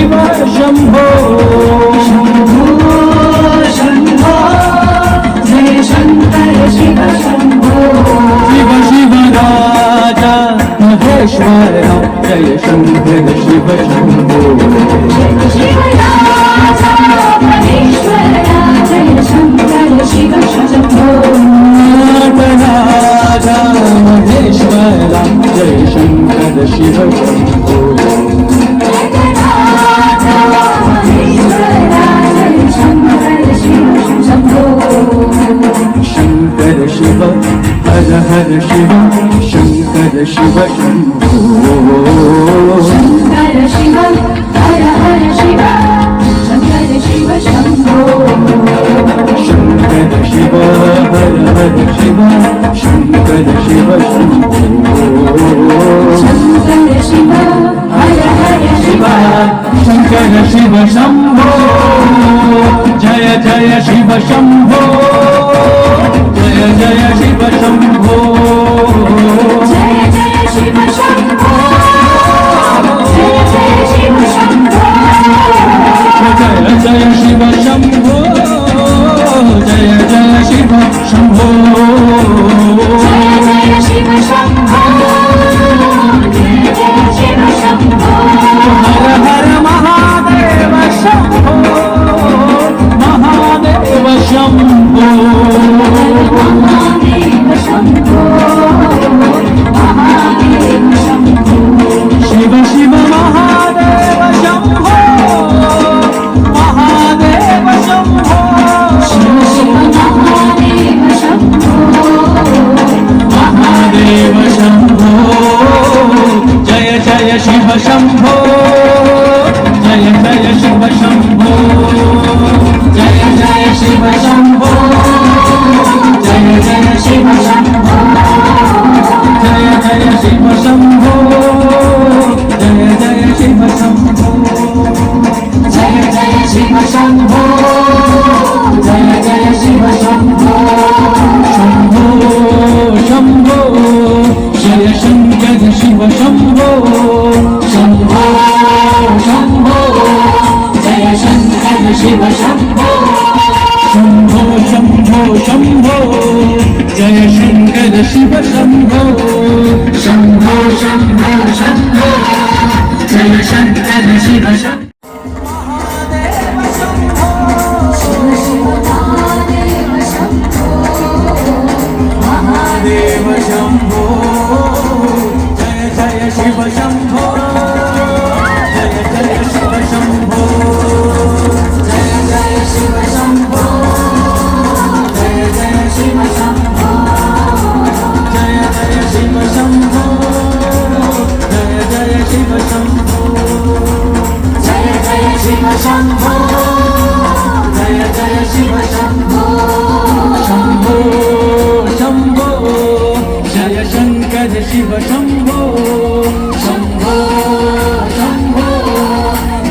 शिव शंभो शंभो शंभो जय शंकर शिव शंभो शिव शिव राजा महेश्वर जय शंकर शिव शंभो शिव राजा महेश्वर जय शंकर शिव शंभो राजा महेश्वर जय शंकर शिव शंभो शंकर शिव हर हर शिव शंकर शिव शंभो शंकर शिव हर हर शिव शंकर शिव शंभो शंकर शिव हर हर शिव शंकर शिव शंभो शंकर शिव हर हर शिव शंकर शिव शंभो जय जय शिव शंभो जय जय शिव शंभो जय जय शिव शंभो जय जय शिव शंभो जय जय शिव शंभो जय जय शिव शंभो जय जय शिव शंभो जय जय शिव शंभो हर हर महादेव शंभो महादेव शंभो महादेव शंभो महादेव शंभो शिव शिव महादेव शंभो महादेव शंभो शिव शिव महादेव शंभो महादेव शंभो जय जय शिव शंभो जय जय शिव शंभो जय जय शिव शंभो जय जय शिव शंभो जय जय शिव शंभो जय जय शिव शंभो जय जय शिव शंभो जय जय शिव शंभो शंभो शंभो जय शंकर शिव शंभो शंभो शंभो जय शंकर शिव शंभो शंभो शंभो शंभो जय शंकर शिव शंभो शंभो शंभो शंभो जय शंकर शिव शंभो शिव शिव महादेव शंभो महादेव देव शंभो जय जय शिव शंभो जय जय शिव शंभो जय जय शिव शंभो जय जय शिव शंभो जय जय शिव शंभो जय जय शिव शंभो जय जय शिव शंभो जय जय शिव शंभो शंभो शंभो जय शंकर शिव शंभो शंभो शंभो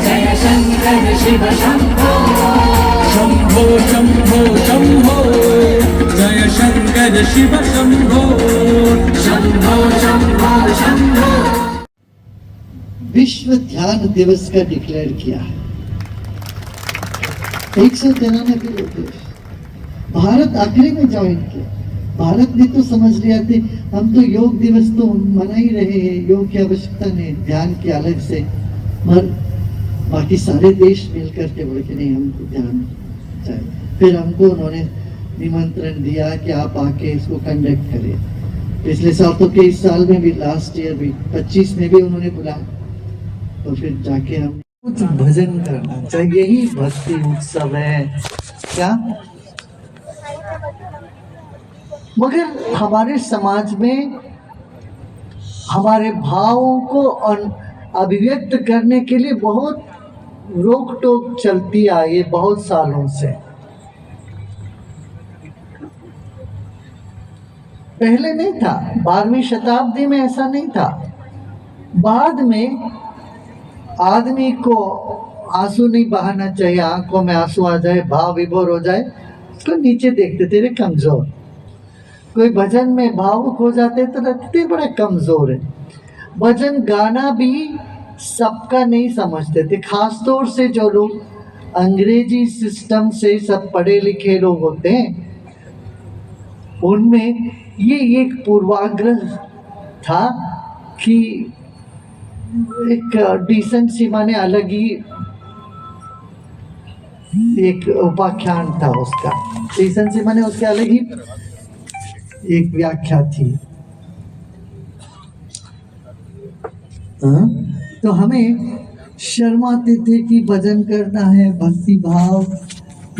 जय शंकर शिव शंभो शंभो शंभो शंभो जय शंकर शिव शंभो शंभो शंभो शंभो विश्व ध्यान दिवस का डिक्लेयर किया है 193 देश। भारत आखिरी में ज्वाइन किया। भारत ने तो समझ लिया थे हम तो योग दिवस तो मना ही रहे हैं, योग की आवश्यकता नहीं, ध्यान की अलग से, मगर बाकी सारे देश मिलकर के बोले कि नहीं हमको ध्यान चाहिए। फिर हमको उन्होंने निमंत्रण दिया कि आप आके इसको कंडक्ट करें। पिछले साल तो कई साल में भी, लास्ट ईयर भी 25 में भी उन्होंने बुलाया, तो फिर जाके हम कुछ भजन करना चाहिए। यही भक्ति उत्सव है क्या? मगर हमारे समाज में हमारे भावों को अभिव्यक्त करने के लिए बहुत रोक टोक चलती आई है बहुत सालों से। पहले नहीं था, 12वीं शताब्दी में ऐसा नहीं था। बाद में आदमी को आंसू नहीं बहाना चाहिए, आंखों में आंसू आ जाए, भाव विभोर हो जाए, उसको नीचे देखते तेरे कमजोर। कोई भजन में भावुक हो जाते तो लगते बड़ा कमजोर है। भजन गाना भी सबका नहीं समझते थे, खासतौर से जो लोग अंग्रेजी सिस्टम से सब पढ़े लिखे लोग होते हैं, उनमें ये एक पूर्वाग्रह था कि एक डिसेंसी माने अलग ही एक उपाख्यान था उसका, डिसेंसी माने उसके अलग ही एक व्याख्या थी। तो हमें शर्माते थे कि भजन करना है, भक्ति भाव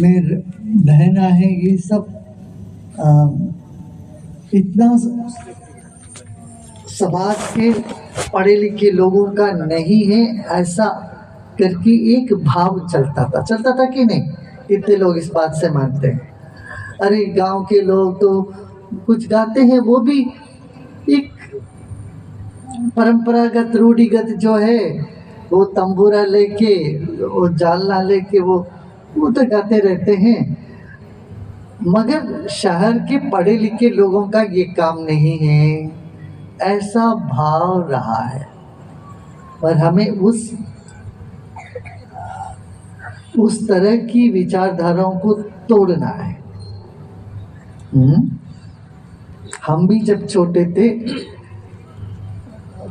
में बहना है, ये सब इतना समाज के पढ़े लिखे लोगों का नहीं है, ऐसा करके एक भाव चलता था कि नहीं? कितने लोग इस बात से मानते हैं? अरे गांव के लोग तो कुछ गाते हैं, वो भी एक परंपरागत रूढ़िगत जो है, वो तंबूरा लेके, वो जालना लेके वो तो गाते रहते हैं। मगर शहर के पढ़े लिखे लोगों का ये काम नहीं है, ऐसा भाव रहा है। और हमें उस तरह की विचारधाराओं को तोड़ना है। हम भी जब छोटे थे,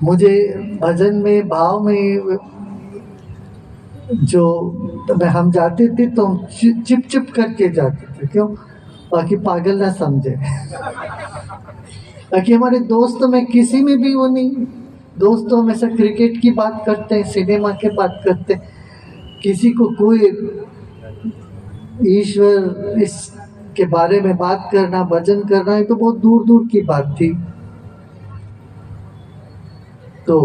मुझे भजन में भाव में जो हम जाते थे तो हम चिप करके जाते थे। क्यों? बाकी पागल ना समझे। ताकि हमारे दोस्तों में किसी में भी वो नहीं, दोस्तों में से क्रिकेट की बात करते हैं, सिनेमा की बात करते हैं, किसी को कोई ईश्वर इस के बारे में बात करना, भजन करना है तो बहुत दूर दूर की बात थी। तो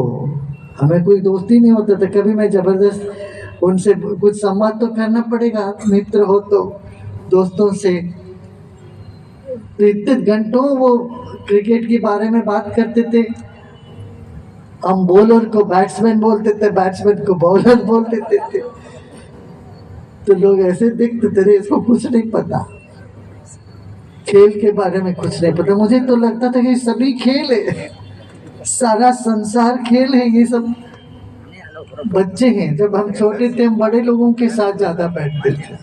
हमें कोई दोस्ती नहीं होता था। कभी मैं जबरदस्त उनसे कुछ संवाद तो करना पड़ेगा, मित्र हो तो दोस्तों से। तो इतने घंटों वो क्रिकेट के बारे में बात करते थे। हम बॉलर को बैट्समैन बोलते थे, बैट्समैन को बॉलर बोल देते थे। तो लोग ऐसे देखते थे, इसको कुछ नहीं पता, खेल के बारे में कुछ नहीं पता। मुझे तो लगता था कि सभी खेल है, सारा संसार खेल है, ये सब बच्चे हैं। जब हम छोटे थे, हम बड़े लोगों के साथ ज्यादा बैठते थे।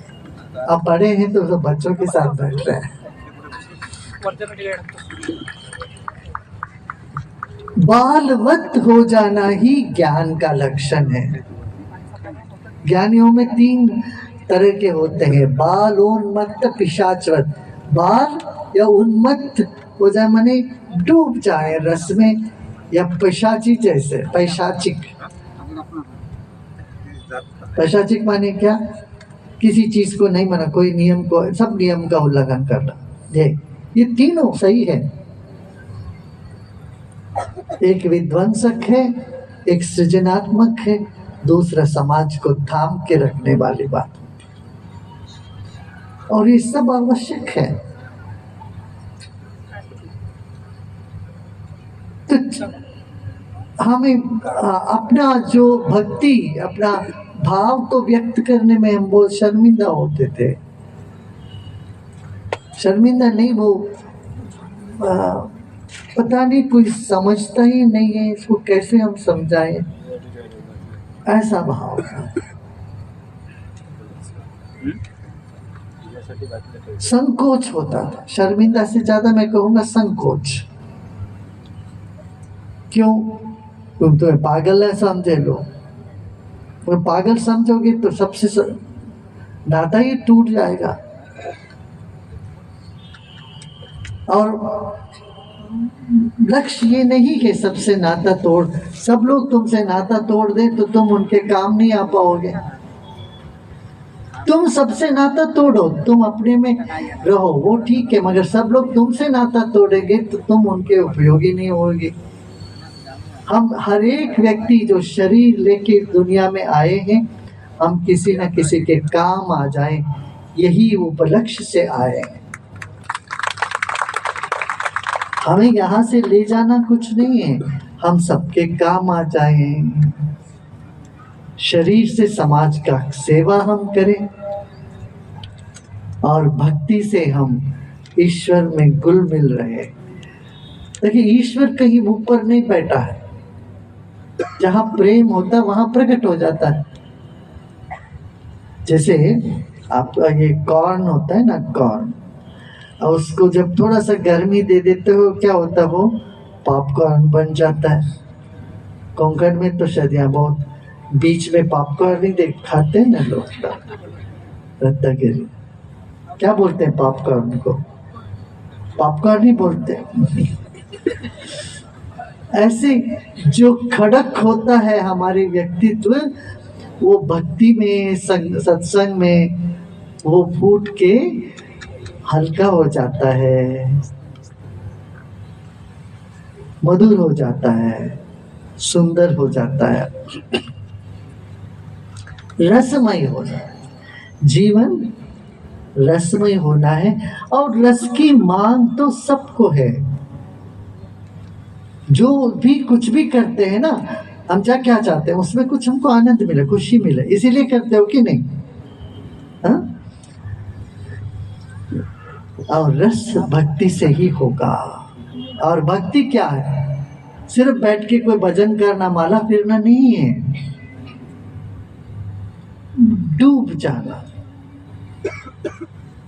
अब बड़े हैं तो सब बच्चों के साथ बैठ रहे हैं। बालवत हो जाना ही ज्ञान का लक्षण है। ज्ञानियों में 3 तरह के होते हैं, बाल, उन्मत्त, पिशाचवत। बाल या उन्मत्त हो जाए माने डूब जाए रस में, या पिशाची जैसे पैशाचिक माने क्या? किसी चीज को नहीं माना, कोई नियम को, सब नियम का उल्लंघन करना। ये तीनों सही है। एक विध्वंसक है, एक सृजनात्मक है, दूसरा समाज को थाम के रखने वाली बात। और ये सब आवश्यक है। तो हमें अपना जो भक्ति, अपना भाव तो व्यक्त करने में हम बहुत शर्मिंदा होते थे। शर्मिंदा नहीं, वो पता नहीं कोई समझता ही नहीं है, इसको कैसे हम समझाएं, ऐसा भाव था। संकोच होता था, शर्मिंदा से ज्यादा मैं कहूँगा संकोच। क्यों? तुम तो पागल है समझे लो, और पागल समझोगे तो सबसे नाता ही टूट जाएगा। और लक्ष्य ये नहीं है सबसे नाता तोड़, सब लोग तुमसे नाता तोड़ दे तो तुम उनके काम नहीं आ पाओगे। तुम सबसे नाता तोड़ो, तुम अपने में रहो, वो ठीक है, मगर सब लोग तुमसे नाता तोड़ेंगे तो तुम उनके उपयोगी नहीं होगे। हम हर एक व्यक्ति जो शरीर लेके दुनिया में आए हैं, हम किसी न किसी के काम आ जाएं, यही उपलक्ष्य से आए हैं। हमें यहाँ से ले जाना कुछ नहीं है, हम सबके काम आ जाएं। शरीर से समाज का सेवा हम करें और भक्ति से हम ईश्वर में घुल मिल रहे। देखिए, ईश्वर कहीं ऊपर नहीं बैठा है, जहाँ प्रेम होता है वहाँ प्रकट हो जाता है। जैसे आपका ये कॉर्न होता है ना, कॉर्न, और उसको जब थोड़ा सा गर्मी दे देते हो क्या होता है, वो पॉपकॉर्न बन जाता है। कोंकण में तो शायद यहाँ बहुत बीच में पॉपकॉर्न ही देख खाते हैं ना लोग, रत्नागिरी क्या बोलते हैं पॉपकॉर्न को, पॉपकॉर्न ही बोलते हैं। ऐसे जो खड़क होता है हमारे व्यक्तित्व, वो भक्ति में, सत्संग में वो फूट के हल्का हो जाता है, मधुर हो जाता है, सुंदर हो जाता है, रसमय हो जाता है। जीवन रसमय होना है, और रस की मांग तो सबको है। जो भी कुछ भी करते हैं ना, हम क्या चाहते हैं, उसमें कुछ हमको आनंद मिले, खुशी मिले, इसीलिए करते हो कि नहीं? हाँ? और रस भक्ति से ही होगा। और भक्ति क्या है? सिर्फ बैठ के कोई भजन करना, माला फिरना नहीं है, डूब जाना,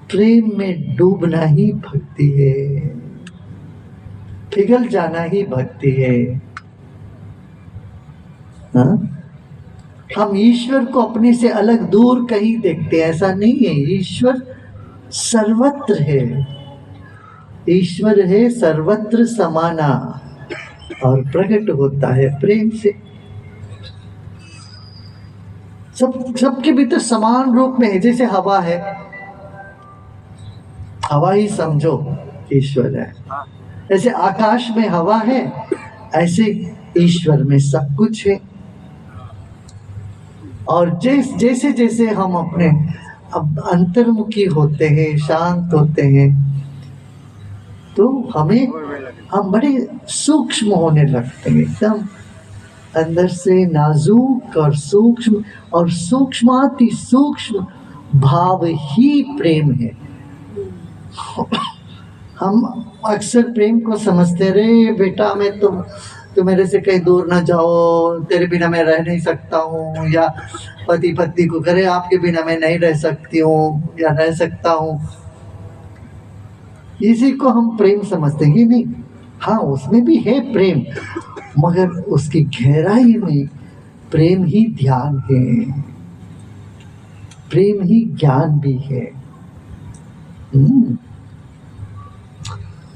प्रेम में डूबना ही भक्ति है, पिघल जाना ही भक्ति है। हाँ? हम ईश्वर को अपने से अलग दूर कहीं देखते हैं, ऐसा नहीं है। ईश्वर सर्वत्र है, ईश्वर है सर्वत्र समाना, और प्रकट होता है प्रेम से। सबके भीतर समान रूप में है। जैसे हवा है, हवा ही समझो ईश्वर है। ऐसे आकाश में हवा है, ऐसे ईश्वर में सब कुछ है। और जैसे जैसे हम अपने अंतर्मुखी होते हैं, शांत होते हैं, तो हम बड़े सूक्ष्म होने लगते हैं, एकदम अंदर से नाजुक और सूक्ष्म, और सूक्ष्माति सूक्ष्म भाव ही प्रेम है। हम अक्सर प्रेम को समझते रहे, बेटा मैं तो मेरे से कहीं दूर ना जाओ, तेरे बिना मैं रह नहीं सकता हूँ, या पति पत्नी को करे आपके बिना मैं नहीं रह सकती हूँ या रह सकता हूँ, इसी को हम प्रेम समझते हैं। नहीं, हाँ उसमें भी है प्रेम, मगर उसकी गहराई में प्रेम ही ध्यान है, प्रेम ही ज्ञान भी है।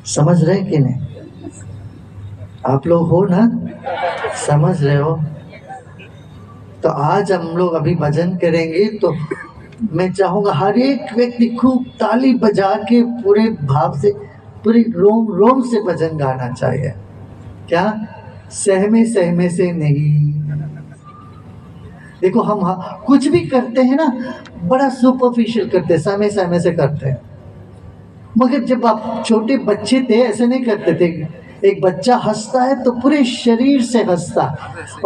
समझ रहे कि नहीं? आप लोग हो ना, समझ रहे हो? तो आज हम लोग अभी भजन करेंगे, तो मैं चाहूंगा हर एक व्यक्ति खूब ताली बजा के पूरे भाव से, पूरी रोम रोम से भजन गाना चाहिए। क्या? सहमे सहमे से नहीं। देखो हम कुछ भी करते हैं ना, बड़ा सुपरफिशियल करते हैं, सहमे सहमे से करते हैं। मगर जब आप छोटे बच्चे थे ऐसे नहीं करते थे। एक बच्चा हंसता है तो पूरे शरीर से हंसता,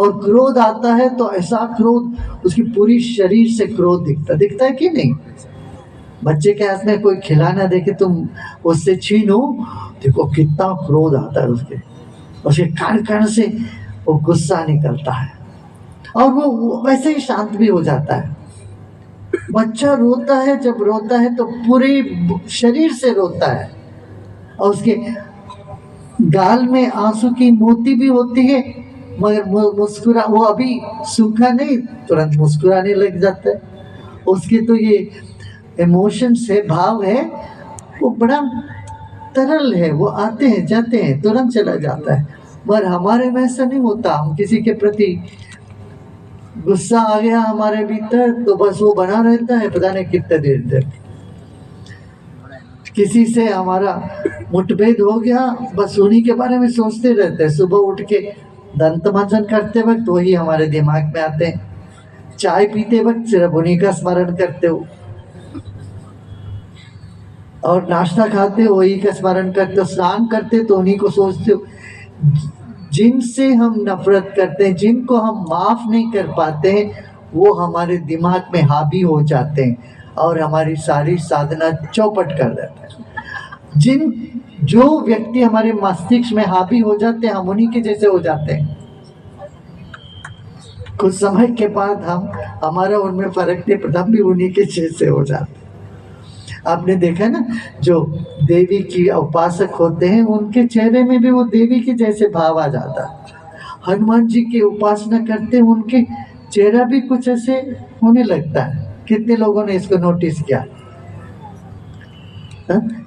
और क्रोध आता है तो ऐसा क्रोध, उसकी पूरी शरीर से क्रोध दिखता है कि नहीं? बच्चे के हाथ में कोई खिलाना देखे तुम उससे छीनो, देखो कितना क्रोध आता है उसके कण से वो गुस्सा निकलता है, और वो वैसे ही शांत भी हो जाता है। बच्चा रोता है, जब रोता है तो पूरे शरीर से रोता है, और उसके गाल में आंसू की मोती भी होती है, मगर मुस्कुरा, वो अभी सूखा नहीं, तुरंत मुस्कुराने लग जाता है। उसके तो ये इमोशंस है, भाव है, वो बड़ा तरल है, वो आते हैं जाते हैं, तुरंत चला जाता है। मगर हमारे में ऐसा नहीं होता। हम किसी के प्रति गुस्सा आ गया हमारे भीतर तो बस वो बना रहता है, पता नहीं कितने देर तक। किसी से हमारा मुठभेद हो गया, बस उन्हीं के बारे में सोचते रहते हैं। सुबह उठ के दंत मंजन करते वक्त वही हमारे दिमाग में आते हैं, चाय पीते वक्त सिर्फ उन्हीं का स्मरण करते हो, और नाश्ता खाते हो वही का स्मरण करते हो, स्नान करते तो उन्हीं को सोचते हो। जिनसे हम नफरत करते हैं, जिनको हम माफ नहीं कर पाते हैं, वो हमारे दिमाग में हावी हो जाते हैं और हमारी सारी साधना चौपट कर देते हैं। जो व्यक्ति हमारे मस्तिष्क में हावी हो जाते हैं, हम उन्हीं के जैसे हो जाते हैं। कुछ समय के बाद हमारा उनमें फर्क नहीं पड़ता, हम भी उन्हीं के जैसे हो जाते। आपने देखा ना, जो देवी की उपासक होते हैं उनके चेहरे में भी वो देवी के जैसे भाव आ जाता है। हनुमान जी की उपासना करते हैं, उनके चेहरा भी कुछ ऐसे होने लगता है। कितने लोगों ने इसको नोटिस किया?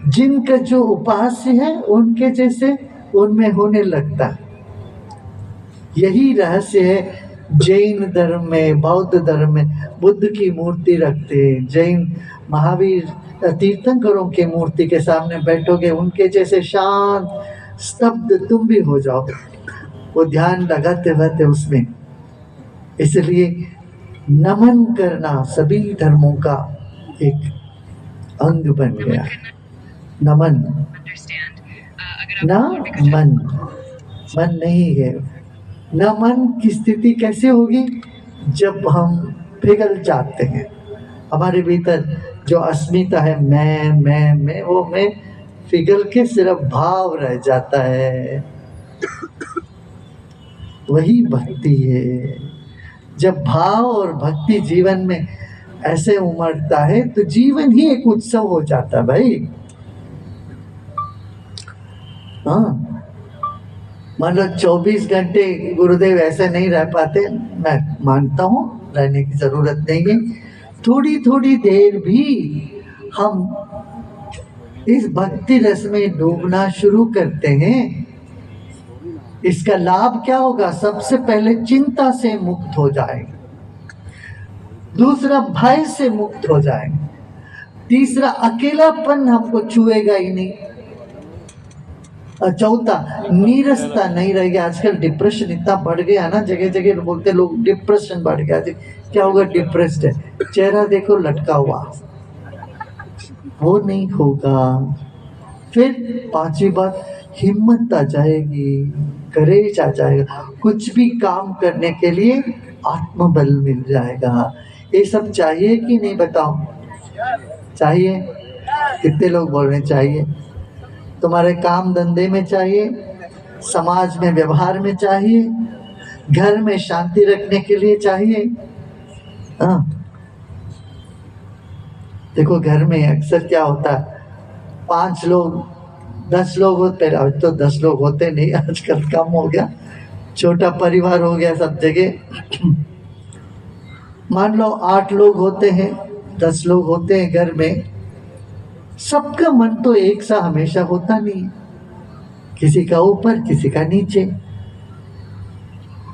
जिनका जो उपास्य है उनके जैसे उनमें होने लगता है। यही रहस्य है जैन धर्म में, बौद्ध धर्म में बुद्ध की मूर्ति रखते हैं। जैन महावीर तीर्थंकरों की मूर्ति के सामने बैठोगे, उनके जैसे शांत स्तब्ध तुम भी हो जाओ, वो ध्यान लगाते रहते उसमें। इसलिए नमन करना सभी धर्मों का एक अंग बन गया है। नमन, ना मन, मन नहीं है। न मन की स्थिति कैसे होगी? जब हम पिघल जाते हैं, हमारे भीतर जो अस्मिता है, मैं, वो मैं पिघल के सिर्फ भाव रह जाता है। वही भक्ति है। जब भाव और भक्ति जीवन में ऐसे उमड़ता है तो जीवन ही एक उत्सव हो जाता है भाई। हाँ, मान लो 24 घंटे गुरुदेव ऐसे नहीं रह पाते, मैं मानता हूँ रहने की जरूरत नहीं है। थोड़ी थोड़ी देर भी हम इस भक्ति रस में डूबना शुरू करते हैं, इसका लाभ क्या होगा? सबसे पहले चिंता से मुक्त हो जाएंगे, दूसरा भय से मुक्त हो जाएंगे, तीसरा अकेलापन हमको छुएगा ही नहीं, और चौथा नीरसता नहीं रहेगी। आजकल डिप्रेशन इतना बढ़ गया ना, जगह जगह बोलते लोग डिप्रेशन बढ़ गया। क्या होगा? डिप्रेस्ड है, चेहरा देखो लटका हुआ, वो नहीं होगा। फिर पांचवी बात, हिम्मत आ जाएगी, करेज आ जाएगा, कुछ भी काम करने के लिए आत्मबल मिल जाएगा। ये सब चाहिए कि नहीं बताओ? चाहिए। कितने लोग बोल रहे हैं चाहिए? तुम्हारे काम धंधे में चाहिए, समाज में व्यवहार में चाहिए, घर में शांति रखने के लिए चाहिए। हाँ, देखो घर में अक्सर क्या होता है, 5 लोग 10 लोग होते, अब तो 10 लोग होते नहीं, आजकल कम हो गया, छोटा परिवार हो गया सब जगह। मान लो 8 लोग होते हैं, 10 लोग होते हैं घर में, सबका मन तो एक सा हमेशा होता नहीं, किसी का ऊपर किसी का नीचे।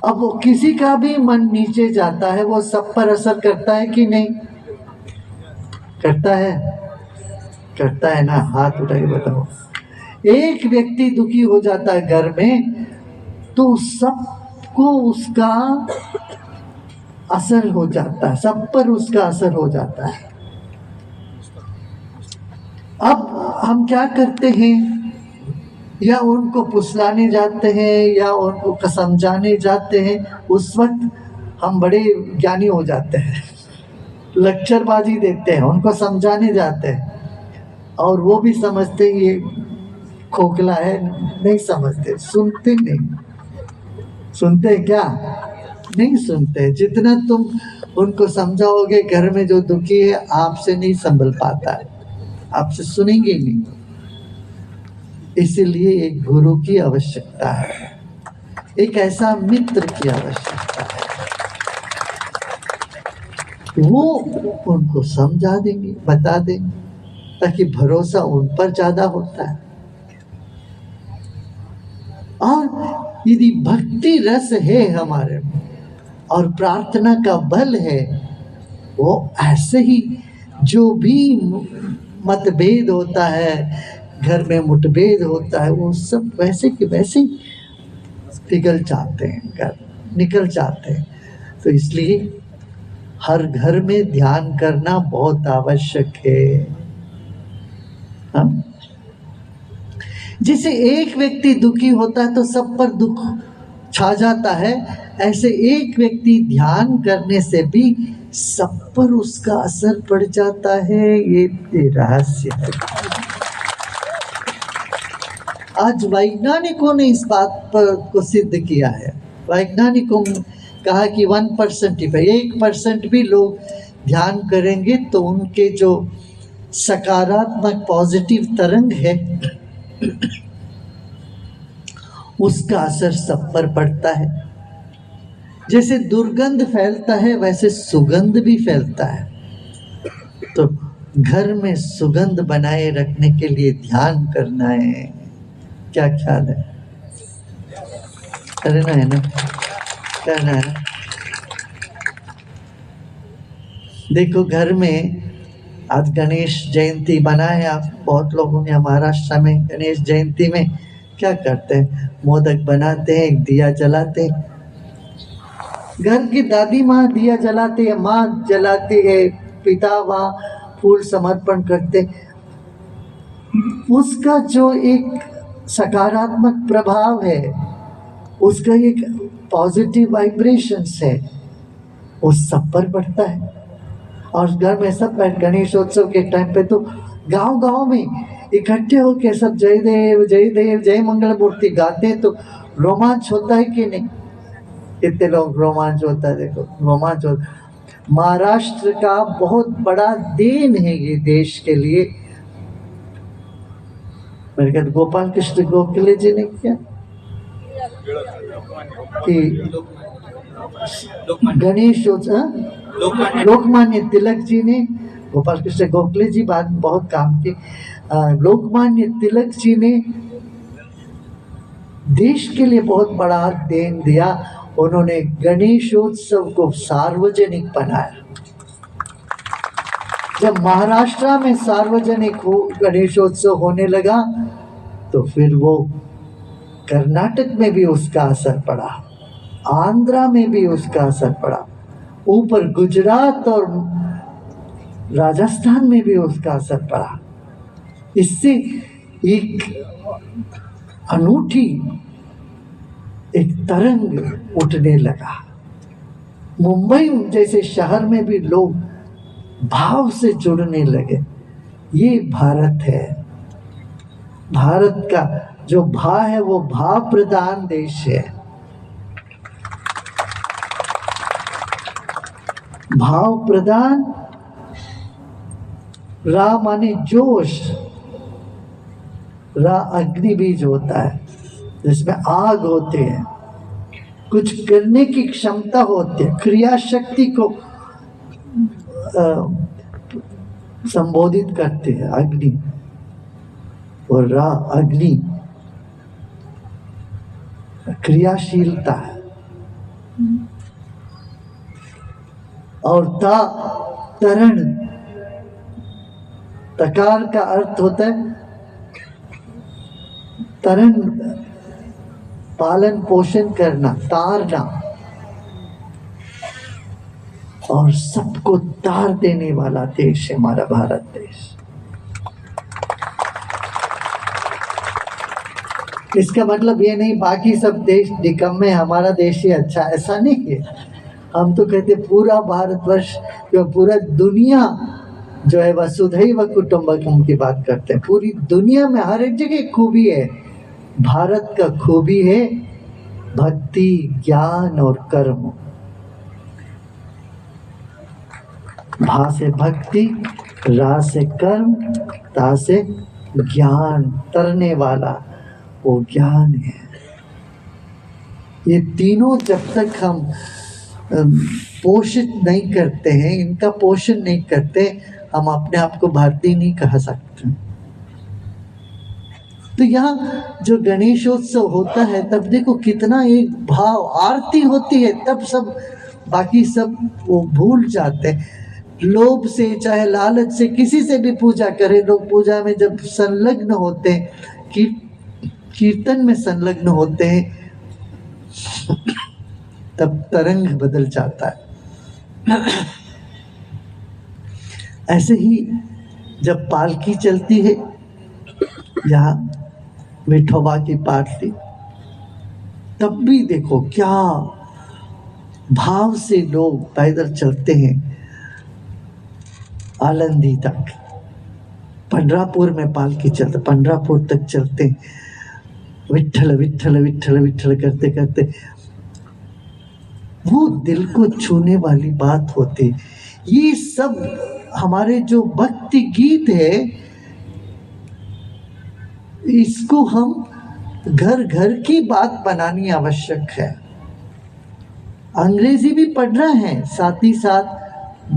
अब वो किसी का भी मन नीचे जाता है, वो सब पर असर करता है कि नहीं? करता है, करता है ना? हाथ उठा के बताओ। एक व्यक्ति दुखी हो जाता है घर में तो सबको उसका असर हो जाता है, सब पर उसका असर हो जाता है। अब हम क्या करते हैं? या उनको फुसलाने जाते हैं या उनको समझाने जाते हैं। उस वक्त हम बड़े ज्ञानी हो जाते हैं, लेक्चरबाजी देते हैं, उनको समझाने जाते हैं, और वो भी समझते हैं ये खोखला है, नहीं समझते, सुनते नहीं। सुनते क्या? नहीं सुनते। जितना तुम उनको समझाओगे, घर में जो दुखी है आपसे नहीं संभल पाता है, आपसे सुनेंगे नहीं। इसीलिए एक गुरु की आवश्यकता है, एक ऐसा मित्र की आवश्यकता है, वो उनको समझा देंगे, बता देंगे, ताकि भरोसा उन पर ज्यादा होता है। और यदि भक्ति रस है हमारे में और प्रार्थना का बल है, वो ऐसे ही जो भी मतभेद होता है, घर में मुठभेद होता है, वो सब वैसे के वैसे पिघल जाते हैं, घर निकल जाते हैं। तो इसलिए हर घर में ध्यान करना बहुत आवश्यक है। हाँ? जैसे एक व्यक्ति दुखी होता है तो सब पर दुख छा जाता है, ऐसे एक व्यक्ति ध्यान करने से भी सब पर उसका असर पड़ जाता है। ये रहस्य है। आज वैज्ञानिकों ने इस बात पर को सिद्ध किया है। वैज्ञानिकों कहा कि 1% ही, 1% भी लोग ध्यान करेंगे तो उनके जो सकारात्मक पॉजिटिव तरंग है उसका असर सब पर पड़ता है। जैसे दुर्गंध फैलता है वैसे सुगंध भी फैलता है। तो घर में सुगंध बनाए रखने के लिए ध्यान करना है। क्या ख्याल है? करना है ना, करना है ना। देखो घर में आज गणेश जयंती बना है, आप बहुत लोगों ने महाराष्ट्र में गणेश जयंती में क्या करते हैं, मोदक बनाते हैं, एक दिया जलाते हैं। घर की दादी माँ दिया जलाती है, माँ जलाती है, पिता वहाँ फूल समर्पण करते। उसका जो एक सकारात्मक प्रभाव है, उसका एक पॉजिटिव वाइब्रेशंस है, वो सब पर पड़ता है। और घर में सब गणेशोत्सव के टाइम पे तो गांव-गांव में इकट्ठे होकर सब जय देव जय मंगल मूर्ति गाते हैं, तो रोमांच होता है कि नहीं? कितने लोग रोमांच होता है, देखो रोमांच होता। महाराष्ट्र का बहुत बड़ा देन है ये देश के लिए। मेरे कहते गोपाल कृष्ण गोखले जी ने किया कि गणेशोत्सव, लोकमान्य तिलक जी ने, गोपाल कृष्ण गोखले जी बाद में बहुत काम किए। लोकमान्य तिलक जी ने देश के लिए बहुत बड़ा देन दिया। उन्होंने गणेशोत्सव को सार्वजनिक बनाया। जब महाराष्ट्र में सार्वजनिक गणेशोत्सव होने लगा तो फिर वो कर्नाटक में भी उसका असर पड़ा, आंध्रा में भी उसका असर पड़ा, ऊपर गुजरात और राजस्थान में भी उसका असर पड़ा। इससे एक अनूठी एक तरंग उठने लगा। मुंबई जैसे शहर में भी लोग भाव से जुड़ने लगे। ये भारत है। भारत का जो भाव है वो भाव प्रधान देश है। भाव प्रधान, रा माने जोश, रा अग्नि बीज होता है जिसमें आग होते हैं, कुछ करने की क्षमता होती है, क्रिया शक्ति को संबोधित करते हैं अग्नि। और रा अग्नि क्रियाशीलता है। और ता तरण, तकार का अर्थ होता है तरण, पालन पोषण करना, तारना, और सबको तार देने वाला देश है हमारा भारत देश। इसका मतलब ये नहीं बाकी सब देश निकम्मे, हमारा देश ही अच्छा, ऐसा नहीं है। हम तो कहते पूरा भारतवर्ष, पूरा दुनिया जो है वसुधैव कुटुंबकम की बात करते हैं। पूरी दुनिया में हर एक जगह खूबी है। भारत का खूबी है भक्ति, ज्ञान और कर्म। भा से भक्ति, रा से कर्म, ता से ज्ञान, तरने वाला वो ज्ञान है। ये तीनों जब तक हम पोषित नहीं करते हैं, इनका पोषण नहीं करते, हम अपने आप को भारतीय नहीं कह सकते। तो यहाँ जो गणेशोत्सव होता है तब देखो कितना एक भाव, आरती होती है तब सब बाकी सब वो भूल जाते हैं। लोभ से चाहे लालच से किसी से भी पूजा करें, लोग पूजा में जब संलग्न होते हैं, कीर्तन में संलग्न होते हैं, तब तरंग बदल जाता है। ऐसे ही जब पालकी चलती है, यहाँ विठोबा की पालकी, तब भी देखो क्या भाव से लोग पैदल चलते हैं आलंदी तक। पंडरापुर में पालकी चलते, पंडरापुर तक चलते, विठ्ठल विठ्ठल विठ्ठल विठ्ठल करते करते वो दिल को छूने वाली बात होती। ये सब हमारे जो भक्ति गीत है, इसको हम घर घर की बात बनानी आवश्यक है। अंग्रेजी भी पढ़ रहे हैं, साथ ही साथ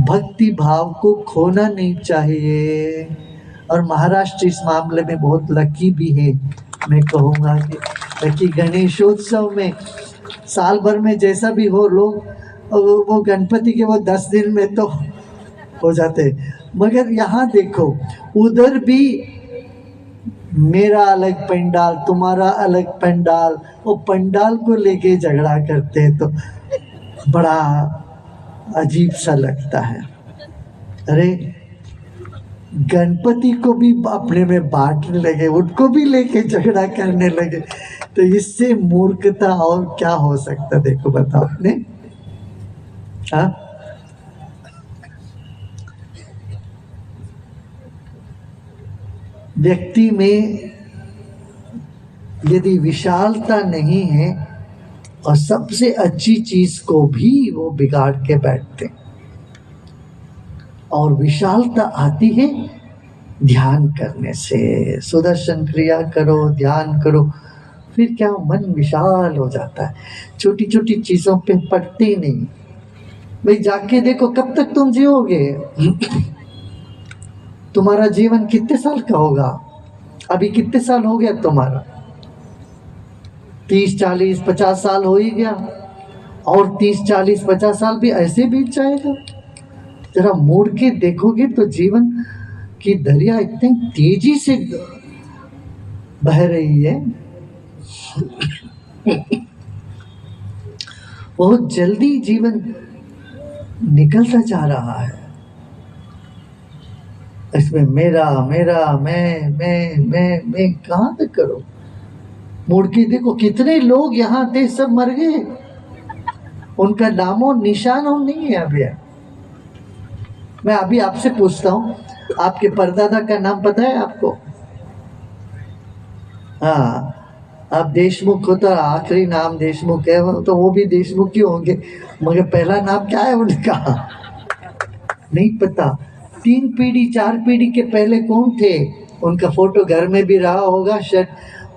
भक्ति भाव को खोना नहीं चाहिए। और महाराष्ट्र इस मामले में बहुत लकी भी है। मैं कहूँगा कि गणेशोत्सव में साल भर में जैसा भी हो, लोग वो गणपति के वो 10 दिन में तो हो जाते, मगर यहाँ देखो उधर भी मेरा अलग पंडाल, तुम्हारा अलग पंडाल, वो पंडाल को लेके झगड़ा करते हैं तो बड़ा अजीब सा लगता है। अरे गणपति को भी अपने में बांटने लगे, उनको भी लेके झगड़ा करने लगे, तो इससे मूर्खता और क्या हो सकता? देखो बताओ आपने, हाँ? व्यक्ति में यदि विशालता नहीं है और सबसे अच्छी चीज को भी वो बिगाड़ के बैठते, और विशालता आती है ध्यान करने से। सुदर्शन क्रिया करो, ध्यान करो, फिर क्या मन विशाल हो जाता है। छोटी छोटी चीजों पे पड़ते ही नहीं। भाई जाके देखो, कब तक तुम जियोगे? तुम्हारा जीवन कितने साल का होगा? अभी कितने साल हो गया तुम्हारा? 30, 40, 50 साल हो ही गया, और 30, 40, 50 साल भी ऐसे बीत जाएगा। जरा मुड़ के देखोगे तो जीवन की दरिया इतनी तेजी से बह रही है, बहुत जल्दी जीवन निकलता जा रहा है। इसमें मेरा मेरा मैं कहाँ तक करो? मुड़ के देखो कितने लोग यहाँ थे, सब मर गए, उनका नामो निशान नहीं है अभी। मैं अभी आपसे पूछता हूँ, आपके परदादा का नाम पता है आपको? हाँ, आप देशमुख होता, आखिरी नाम देशमुख है, तो वो भी देशमुख ही होंगे, मगर पहला नाम क्या है उनका नहीं पता। 3 पीढ़ी 4 पीढ़ी के पहले कौन थे? उनका फोटो घर में भी रहा होगा, शायद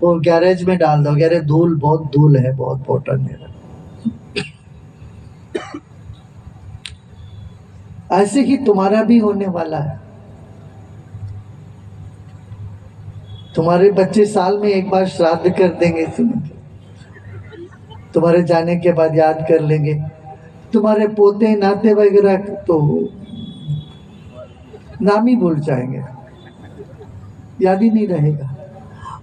वो गैरेज में डाल दो। अरे धूल, बहुत धूल है, बहुत फोटो मेरा। ऐसे ही तुम्हारा भी होने वाला है। तुम्हारे बच्चे साल में एक बार श्राद्ध कर देंगे, तुम्हारे जाने के बाद याद कर लेंगे। तुम्हारे पोते नाते वगैरह तो नाम ही भूल जाएंगे, याद ही नहीं रहेगा।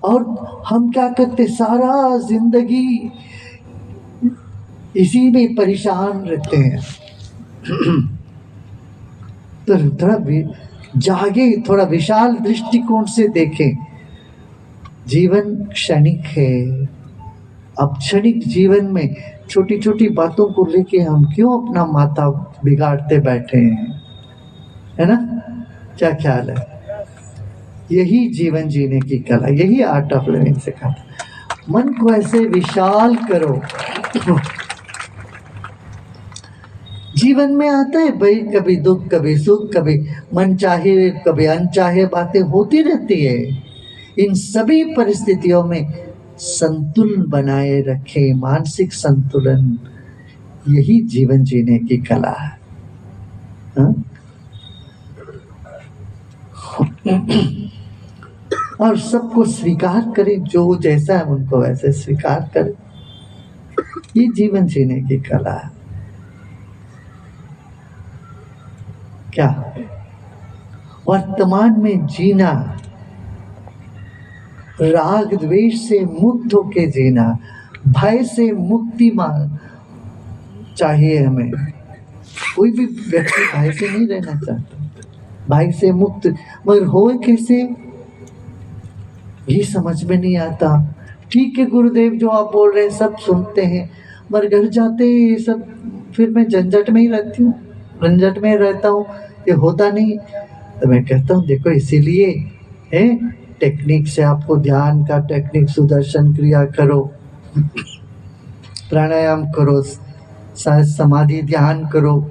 और हम क्या करते, सारा जिंदगी इसी में परेशान रहते हैं। तो थोड़ा जागे, थोड़ा विशाल दृष्टिकोण से देखें। जीवन क्षणिक है। अब क्षणिक जीवन में छोटी छोटी बातों को लेके हम क्यों अपना माथा बिगाड़ते बैठे हैं, है ना? क्या ख्याल है? यही जीवन जीने की कला, यही आर्ट ऑफ लिविंग सिखाता। मन को ऐसे विशाल करो। जीवन में आता है भाई, कभी दुख, कभी सुख, कभी मन चाहे, कभी अनचाहे बातें होती रहती है। इन सभी परिस्थितियों में संतुलन बनाए रखे, मानसिक संतुलन, यही जीवन जीने की कला है। हाँ? और सबको स्वीकार करें, जो जैसा है उनको वैसे स्वीकार करें, ये जीवन जीने की कला है। क्या वर्तमान में जीना, राग द्वेष से मुक्त होके जीना, भय से मुक्ति मांग चाहिए हमें। कोई भी व्यक्ति भय से नहीं रहना चाहता, भय से मुक्त, मगर हो कैसे ये समझ में नहीं आता। ठीक है गुरुदेव, जो आप बोल रहे हैं सब सुनते हैं, मगर घर जाते ये सब, फिर मैं झंझट में ही रहती हूँ, झंझट में रहता हूँ, ये होता नहीं। तो मैं कहता हूँ देखो, इसीलिए है टेक्निक से, आपको ध्यान का टेक्निक, सुदर्शन क्रिया करो, प्राणायाम करो, सहज समाधि ध्यान करो,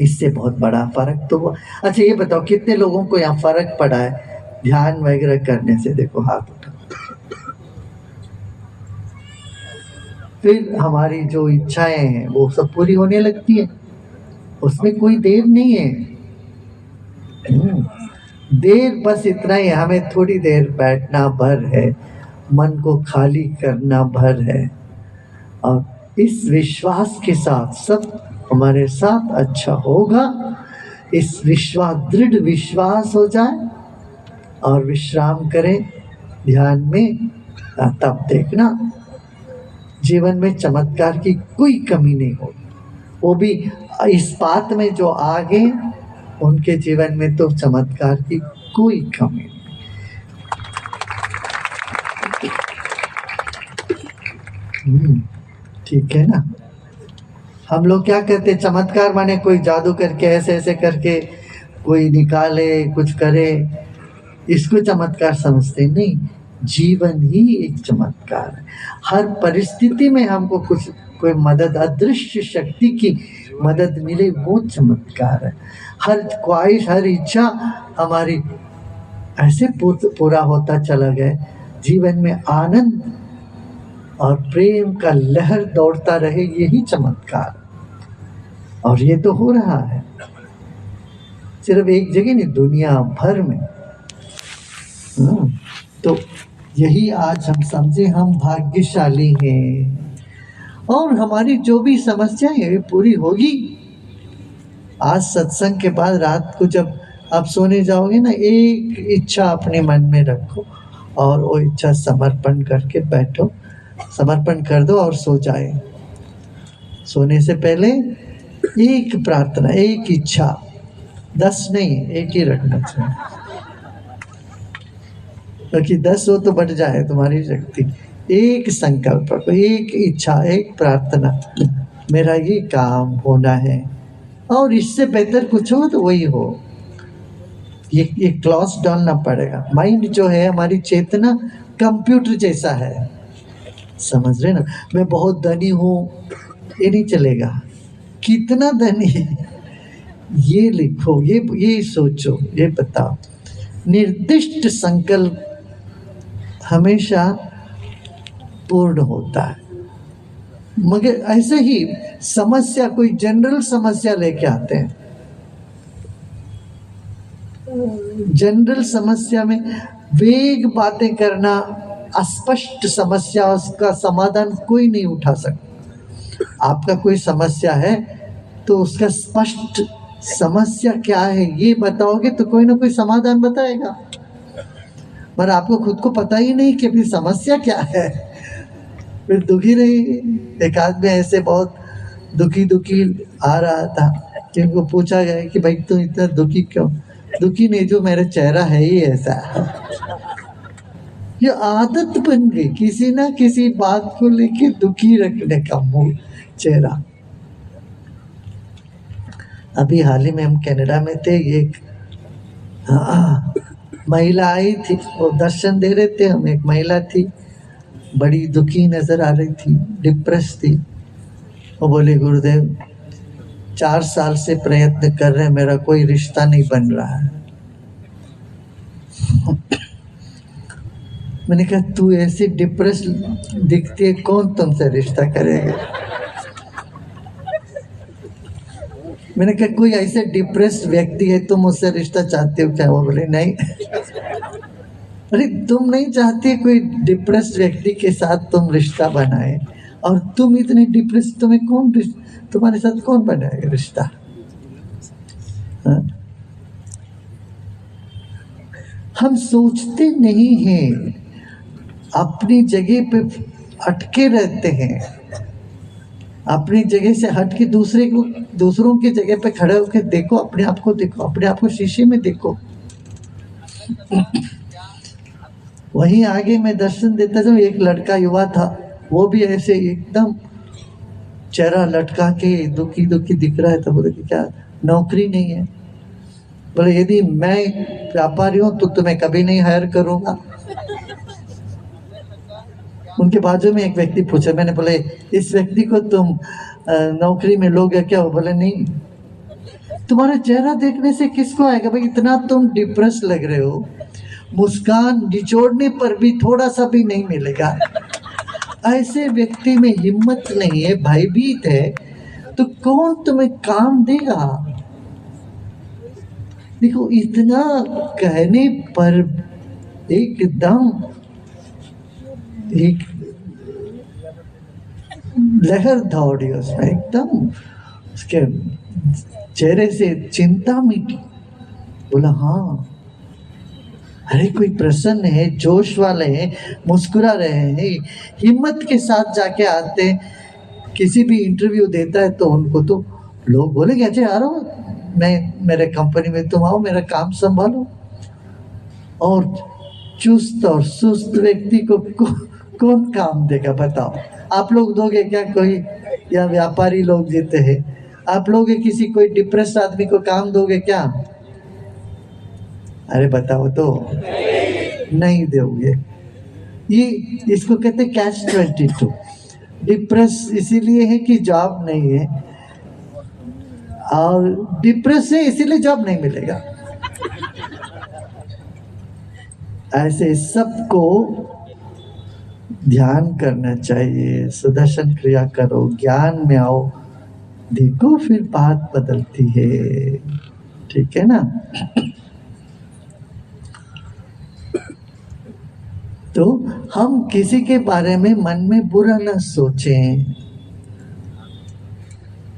इससे बहुत बड़ा फर्क तो हुआ। अच्छा ये बताओ कितने लोगों को यहाँ फर्क पड़ा है ध्यान वगैरह करने से? देखो हाथ उठा। फिर हमारी जो इच्छाएं हैं वो सब पूरी होने लगती है, उसमें कोई देर नहीं है। देर बस इतना ही, हमें थोड़ी देर बैठना भर है, मन को खाली करना भर है, और इस विश्वास के साथ सब हमारे साथ अच्छा होगा, इस विश्वास, दृढ़ विश्वास हो जाए और विश्राम करें ध्यान में, तब देखना जीवन में चमत्कार की कोई कमी नहीं होगी। वो भी इस बात में जो आगे, उनके जीवन में तो चमत्कार की कोई कमी नहीं। ठीक है ना? हम लोग क्या कहते हैं, चमत्कार माने कोई जादू करके ऐसे ऐसे करके कोई निकाले, कुछ करे, इसको चमत्कार समझते नहीं। जीवन ही एक चमत्कार है। हर परिस्थिति में हमको कुछ कोई मदद, अदृश्य शक्ति की मदद मिले, वो चमत्कार है। हर ख्वाहिश, हर इच्छा हमारी ऐसे पूरा होता चला गया, जीवन में आनंद और प्रेम का लहर दौड़ता रहे, यही चमत्कार। और ये तो हो रहा है, सिर्फ एक जगह नहीं, दुनिया भर में। तो यही आज हम समझे, हम भाग्यशाली हैं और हमारी जो भी समस्याएं है पूरी होगी। आज सत्संग के बाद रात को जब आप सोने जाओगे ना, एक इच्छा अपने मन में रखो और वो इच्छा समर्पण करके बैठो, समर्पण कर दो और सो जाए। सोने से पहले एक प्रार्थना, एक इच्छा, 10 नहीं, एक ही रखना चाहिए, क्योंकि 10 हो तो बढ़ जाए तुम्हारी शक्ति। एक संकल्प रखो, एक इच्छा, एक प्रार्थना, मेरा ये काम होना है, और इससे बेहतर कुछ हो तो वही हो। ये क्लॉज डालना पड़ेगा। माइंड जो है, हमारी चेतना कंप्यूटर जैसा है, समझ रहे ना? मैं बहुत धनी हूँ, ये नहीं चलेगा। कितना धनी, ये लिखो, ये सोचो, ये बताओ। निर्दिष्ट संकल्प हमेशा पूर्ण होता है। मगर ऐसे ही समस्या, कोई जनरल समस्या लेके आते हैं, जनरल समस्या में वेग बातें करना, अस्पष्ट समस्या, उसका समाधान कोई नहीं उठा सकता। आपका कोई समस्या है तो उसका स्पष्ट समस्या क्या है ये बताओगे तो कोई ना कोई समाधान बताएगा, पर आपको खुद को पता ही नहीं कि अपनी समस्या क्या है, फिर दुखी रहेंगे। एक आदमी ऐसे बहुत दुखी आ रहा था कि उनको पूछा गया कि भाई तुम इतना दुखी क्यों? दुखी नहीं, जो मेरा चेहरा है ही ऐसा है। ये आदत बन गई किसी ना किसी बात को लेके दुखी रखने का मुंह, चेहरा। अभी हाल ही में हम कनाडा में थे, एक महिला आई थी, वो दर्शन दे रहे थे हम। एक महिला थी, बड़ी दुखी नजर आ रही थी, डिप्रेस थी। वो बोले गुरुदेव 4 साल से प्रयत्न कर रहे हैं, मेरा कोई रिश्ता नहीं बन रहा है। मैंने कहा तू ऐसी डिप्रेस दिखती है, कौन तुमसे रिश्ता करेगा? मैंने कहा कोई ऐसे डिप्रेस्ड व्यक्ति है, तुम उससे रिश्ता चाहते हो क्या? वो बोले नहीं। अरे तुम नहीं चाहते कोई डिप्रेस्ड व्यक्ति के साथ तुम रिश्ता बनाए, और तुम इतने डिप्रेस, तुम्हें कौन तुम्हारे साथ कौन बनाएगा रिश्ता? हाँ? हम सोचते नहीं हैं, अपनी जगह पे अटके रहते हैं, अपनी जगह से हट के दूसरों की जगह पे खड़े होकर देखो, अपने आप को देखो, अपने आप को शीशे में देखो। वहीं आगे मैं दर्शन देता था, एक लड़का युवा था, वो भी ऐसे एकदम चेहरा लटका के दुखी दिख रहा है। तो बोले कि क्या नौकरी नहीं है? बोले यदि मैं व्यापारी हूँ तो तुम्हें कभी नहीं हायर करूँगा। उनके बाजू में एक व्यक्ति पूछा, मैंने बोले इस व्यक्ति को तुम नौकरी में लोगे क्या? वो बोले नहीं। तुम्हारा चेहरा देखने से किसको आएगा भाई, इतना तुम डिप्रेस लग रहे हो, मुस्कान निचोड़ने पर भी थोड़ा सा भी नहीं मिलेगा। ऐसे व्यक्ति में हिम्मत नहीं है, भयभीत है, तो कौन तुम्हें काम देगा? देखो इतना कहने पर एकदम एक लहर दौड़ी उसमें, एकदम उसके चेहरे से चिंता मिटी। बोला हाँ, अरे कोई प्रसन्न है, जोश वाले हैं, मुस्कुरा रहे हैं, हिम्मत के साथ जाके आते, किसी भी इंटरव्यू देता है तो उनको तो लोग बोलेंगे अच्छा आ रहा मैं मेरे कंपनी में, तुम आओ मेरा काम संभालो। और चुस्त और सुस्त व्यक्ति को कौन काम देगा बताओ? आप लोग दोगे क्या कोई? या व्यापारी लोग जीते हैं, आप लोग किसी कोई डिप्रेस्ड आदमी को काम दोगे क्या? अरे बताओ तो, नहीं दोगे। ये इसको कहते catch-22। डिप्रेस इसीलिए है कि जॉब नहीं है, और डिप्रेस है इसीलिए जॉब नहीं मिलेगा। ऐसे सबको ध्यान करना चाहिए, सुदर्शन क्रिया करो, ज्ञान में आओ, देखो फिर बात बदलती है। ठीक है ना? तो हम किसी के बारे में मन में बुरा ना सोचें।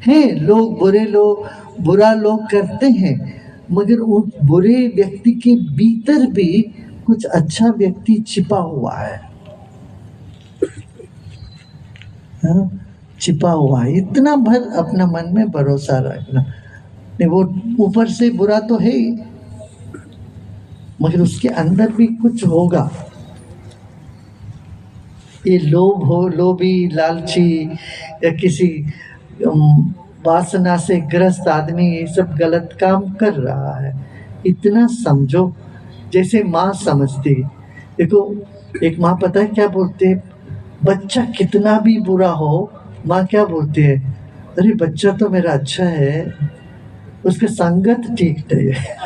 हैं लोग बुरा लोग करते हैं, मगर उन बुरे व्यक्ति के भीतर भी कुछ अच्छा व्यक्ति छिपा हुआ है। हाँ, छिपा हुआ है। इतना भर अपना मन में भरोसा रखना। नहीं, वो ऊपर से बुरा तो है ही, मगर उसके अंदर भी कुछ होगा। ये लोभी, लालची या किसी वासना से ग्रस्त आदमी ये सब गलत काम कर रहा है, इतना समझो। जैसे माँ समझती, देखो एक माँ पता है क्या बोलती है? बच्चा कितना भी बुरा हो, माँ क्या बोलती है? अरे बच्चा तो मेरा अच्छा है, उसकी संगत ठीक नहीं है।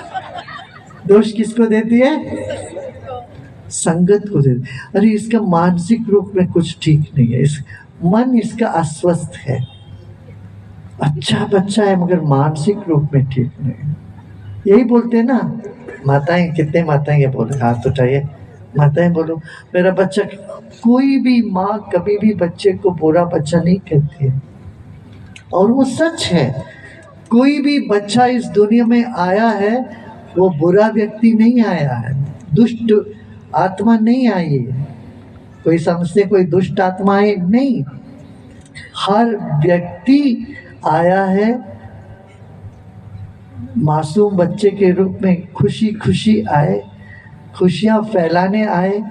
दोष किसको देती है? संगत को देती। अरे इसका मानसिक रूप में कुछ ठीक नहीं है, इस मन इसका अस्वस्थ है। अच्छा बच्चा है मगर मानसिक रूप में ठीक नहीं है। यही बोलते हैं ना माताएं। कितने माताएं ये बोले? हाथ उठाइए। माताएं बोलो मेरा बच्चा। कोई भी माँ कभी भी बच्चे को बुरा बच्चा नहीं कहती है, और वो सच है। कोई भी बच्चा इस दुनिया में आया है वो बुरा व्यक्ति नहीं आया है, दुष्ट आत्मा नहीं आई है। कोई समझते कोई दुष्ट आत्मा है, नहीं। हर व्यक्ति आया है मासूम बच्चे के रूप में, खुशी खुशी आए, खुशियां फैलाने आए,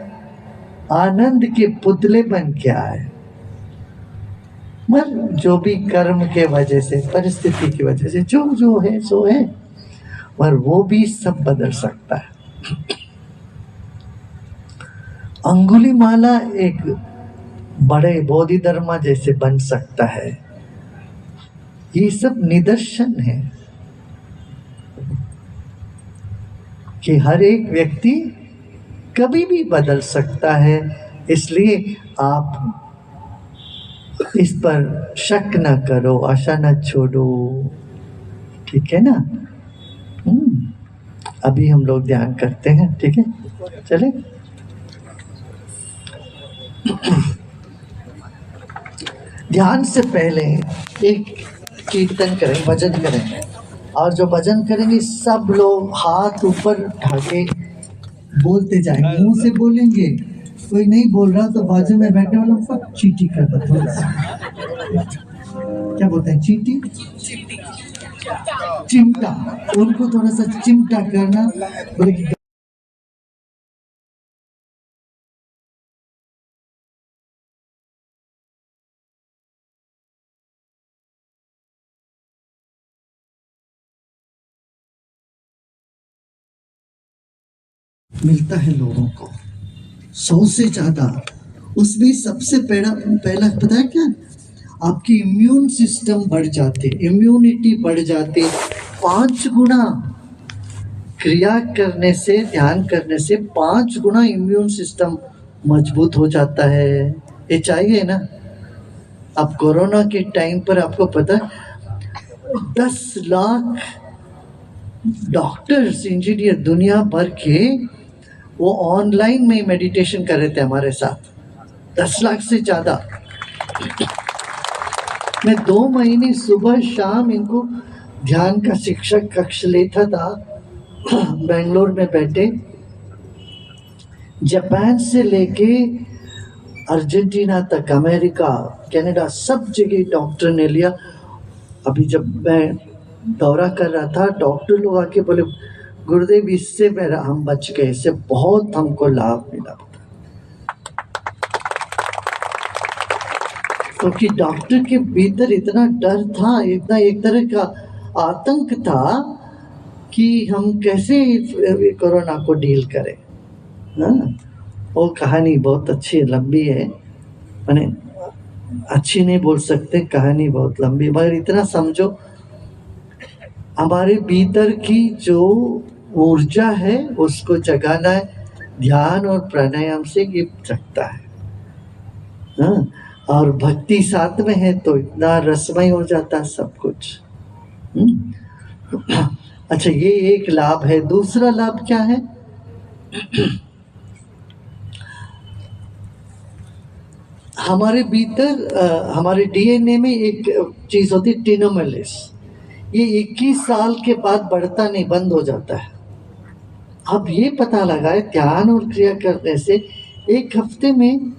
आनंद के पुतले बन के आए। मगर जो भी कर्म के वजह से, परिस्थिति की वजह से जो है सो है, पर वो भी सब बदल सकता है। अंगुलीमाला एक बड़े बोधिधर्मा जैसे बन सकता है। ये सब निदर्शन है कि हर एक व्यक्ति कभी भी बदल सकता है। इसलिए आप इस पर शक न करो, आशा न छोड़ो। ठीक है ना? अभी हम लोग ध्यान करते हैं। ठीक है, चले। ध्यान से पहले एक कीर्तन करें, भजन करें, और जो भजन करेंगे सब लोग हाथ ऊपर उठा के बोलते जाएंगे। मुंह से बोलेंगे, कोई नहीं बोल रहा तो बाजू में बैठे वालों को चीटी कर दो थोड़ा सा। क्या बोलते हैं? चीटी, चिमटा। उनको थोड़ा सा चिमटा करना, बोले कि मिलता है लोगों को 100 से ज्यादा। उसमें सबसे पहला पहला पता है क्या, आपकी इम्यून सिस्टम बढ़ जाते, इम्यूनिटी बढ़ जाती 5 गुना। क्रिया करने से, ध्यान करने से 5 गुना इम्यून सिस्टम मजबूत हो जाता है। ये चाहिए ना। अब कोरोना के टाइम पर आपको पता है 10 लाख डॉक्टर्स, इंजीनियर दुनिया भर के वो ऑनलाइन में मेडिटेशन कर रहे थे हमारे साथ, 10 लाख से ज़्यादा। मैं 2 महीने सुबह शाम इनको ध्यान का शिक्षक कक्ष लेता था बेंगलोर में बैठे। जापान से लेके अर्जेंटीना तक, अमेरिका, कनाडा, सब जगह डॉक्टर ने लिया। अभी जब मैं दौरा कर रहा था, डॉक्टर लोग आके बोले गुरुदेव इससे मेरा हम बच गए, इससे बहुत हमको लाभ मिला। क्योंकि डॉक्टर के भीतर इतना डर था, इतना एक तरह का आतंक था कि हम कैसे कोरोना को डील करें। हाँ, वो कहानी बहुत अच्छी लंबी है, मैंने अच्छी नहीं बोल सकते, कहानी बहुत लंबी, मगर इतना समझो हमारे भीतर की जो ऊर्जा है उसको जगाना है, ध्यान और प्राणायाम से ये जगता है। हाँ, और भक्ति साथ में है तो इतना रसमय हो जाता है सब कुछ। अच्छा, ये एक लाभ है। दूसरा लाभ क्या है? हमारे भीतर हमारे डीएनए में एक चीज होती है टेलोमेरेस। ये 21 साल के बाद बढ़ता नहीं, बंद हो जाता है। अब ये पता लगा है ध्यान और क्रिया करने से 1 हफ्ते में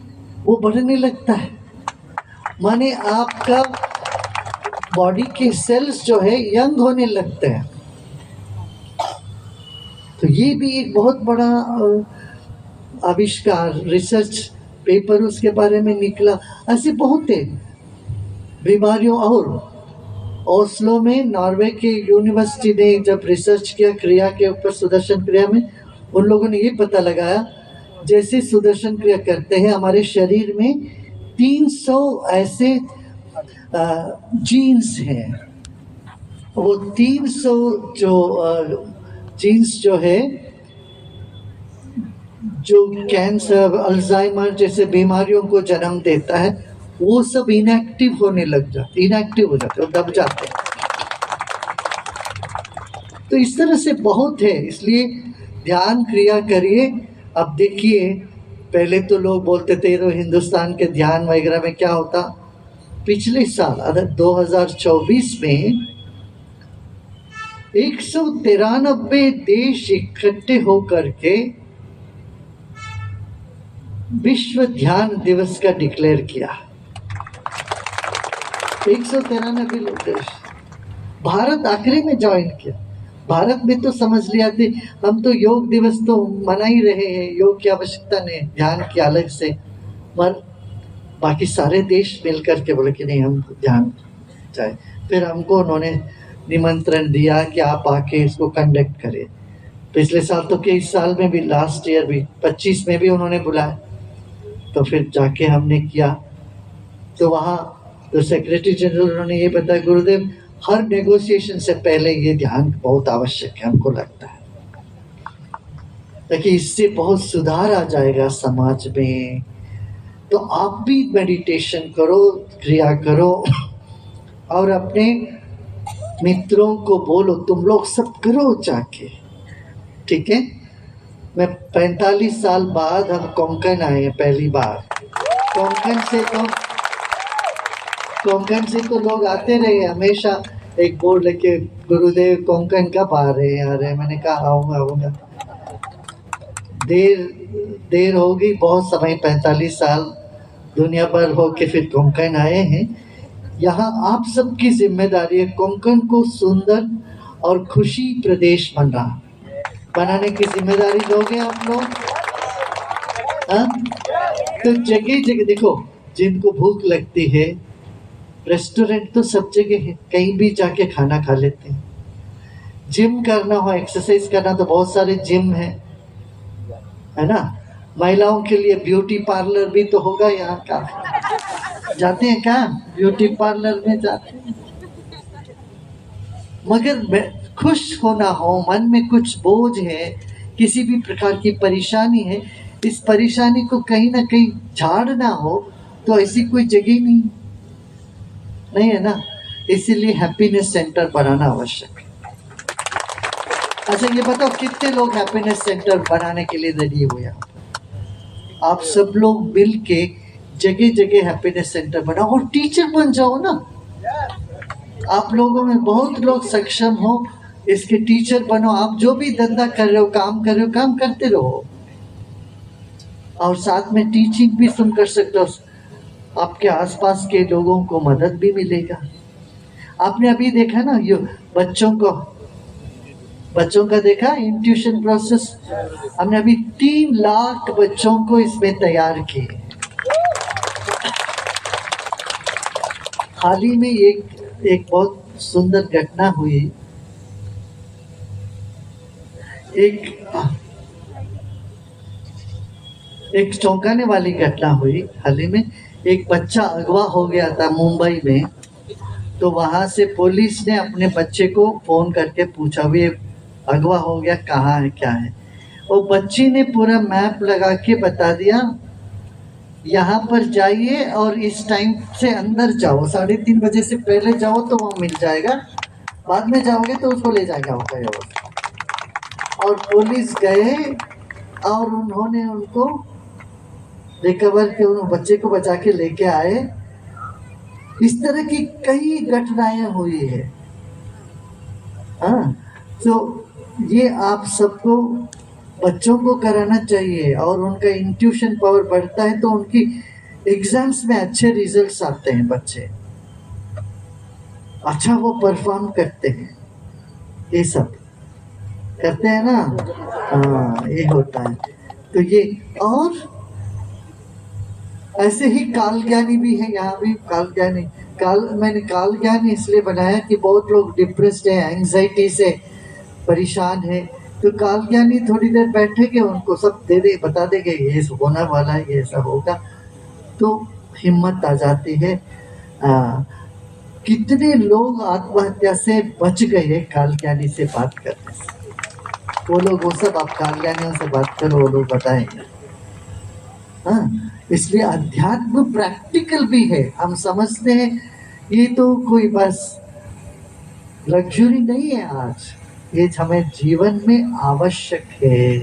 वो बढ़ने लगता है। माने आपका बॉडी के सेल्स जो है यंग होने लगते हैं। तो ये भी एक बहुत बड़ा आविष्कार, रिसर्च पेपर उसके बारे में निकला। ऐसे बहुत है बीमारियों। और ओस्लो में नॉर्वे के यूनिवर्सिटी ने जब रिसर्च किया क्रिया के ऊपर, सुदर्शन क्रिया में, उन लोगों ने ये पता लगाया जैसे सुदर्शन क्रिया करते हैं हमारे शरीर में 300 ऐसे जीन्स हैं। वो 300 जो जीन्स जो है, जो कैंसर, अल्जाइमर जैसे बीमारियों को जन्म देता है, वो सब इनएक्टिव होने लग जाते, इनएक्टिव हो जाते, वो दब जाते हैं। तो इस तरह से बहुत है, इसलिए ध्यान क्रिया करिए। अब देखिए, पहले तो लोग बोलते थे तो हिंदुस्तान के ध्यान वगैरह में क्या होता। पिछले साल 2024 में 193 देश इकट्ठे होकर के विश्व ध्यान दिवस का डिक्लेयर किया। 193 देश, भारत आखिरी में ज्वाइन किया। भारत में तो समझ लिया थे हम तो योग दिवस तो मना ही रहे हैं, योग की आवश्यकता नहीं, ध्यान की अलग से। पर बाकी सारे देश मिलकर के बोले कि नहीं, हम ध्यान चाहे। फिर हमको उन्होंने निमंत्रण दिया कि आप आके इसको कंडक्ट करें। पिछले साल तो के इस साल में भी, लास्ट ईयर भी 25 में भी उन्होंने बुलाया, तो फिर जाके हमने किया। तो वहाँ तो सेक्रेटरी जनरल उन्होंने ये बताया, गुरुदेव हर नेगोशिएशन से पहले ये ध्यान बहुत आवश्यक है, हमको लगता है, ताकि इससे बहुत सुधार आ जाएगा समाज में। तो आप भी मेडिटेशन करो, क्रिया करो, और अपने मित्रों को बोलो तुम लोग सब करो जाके, ठीक है। मैं 45 साल बाद हम कोंकण आए हैं पहली बार। कोंकण से तो लोग आते रहे हमेशा, एक बोर्ड लेके, गुरुदेव कोंकण कब आ रहे हैं? मैंने कहा आऊँगा। देर होगी, बहुत समय, 45 साल दुनिया भर होके फिर कोंकण आए हैं। यहाँ आप सबकी जिम्मेदारी है कोंकण को सुंदर और खुशी प्रदेश बनाने की जिम्मेदारी लोगे आप लोग। हाँ, तो जगह जगह देखो, जिनको भूख लगती है, रेस्टोरेंट तो सब जगह है, कहीं भी जाके खाना खा लेते हैं। जिम करना हो, एक्सरसाइज करना, तो बहुत सारे जिम है ना। महिलाओं के लिए ब्यूटी पार्लर भी तो होगा यहाँ का। जाते हैं क्या ब्यूटी पार्लर में जाते हैं? मगर खुश होना हो, मन में कुछ बोझ है, किसी भी प्रकार की परेशानी है, इस परेशानी को कहीं ना कहीं झाड़ना हो तो ऐसी कोई जगह नहीं है ना। इसीलिए हैप्पीनेस सेंटर बनाना आवश्यक है। अच्छा ये बताओ कितने लोग हैप्पीनेस सेंटर बनाने के लिए रेडी हुए हैं? आप सब लोग मिल के जगह जगह हैप्पीनेस सेंटर बनाओ और टीचर बन जाओ ना। आप लोगों में बहुत लोग सक्षम हो, इसके टीचर बनो। आप जो भी धंधा कर रहे हो, काम करते रहो और साथ में टीचिंग भी तुम कर सकते हो। आपके आसपास के लोगों को मदद भी मिलेगा। आपने अभी देखा ना ये बच्चों का देखा इंट्यूशन प्रोसेस। हमने अभी 3 लाख बच्चों को इसमें तैयार किए। हाल ही में एक बहुत सुंदर घटना हुई। एक चौंकाने वाली घटना हुई हाल ही में। एक बच्चा अगवा हो गया था मुंबई में। तो वहां से पुलिस ने अपने बच्चे को फोन करके पूछा भी अगवा हो गया, कहाँ है क्या है। और बच्ची ने पूरा मैप लगा के बता दिया, यहाँ पर जाइए और इस टाइम से अंदर जाओ, 3:30 बजे से पहले जाओ तो वो मिल जाएगा, बाद में जाओगे तो उसको ले जाएगा और पुलिस गए और उन्होंने उनको रिकवर के उन बच्चे को बचा के लेके आए। इस तरह की कई घटनाएं हुई है। हाँ, तो ये आप सबको बच्चों को कराना चाहिए और उनका इंट्यूशन पावर बढ़ता है तो उनकी एग्जाम्स में अच्छे रिजल्ट्स आते हैं। बच्चे अच्छा वो परफॉर्म करते हैं, ये सब करते हैं ना। हाँ ये होता है। तो ये और ऐसे ही काल ज्ञानी भी है यहाँ भी। मैंने काल ज्ञानी इसलिए बनाया कि बहुत लोग डिप्रेस्ड है, एंजाइटी से परेशान है। तो काल ज्ञानी थोड़ी देर बैठेंगे, उनको सब बता देंगे ये होने वाला है, ये ऐसा होगा, तो हिम्मत आ जाती है। कितने लोग आत्महत्या से बच गए काल ज्ञानी से बात करने से। वो सब आप काल ज्ञानियों से बात करो, वो लोग बताएंगे। हाँ, इसलिए अध्यात्म प्रैक्टिकल भी है। हम समझते हैं ये तो कोई बस लग्जरी नहीं है, आज ये हमें जीवन में आवश्यक है।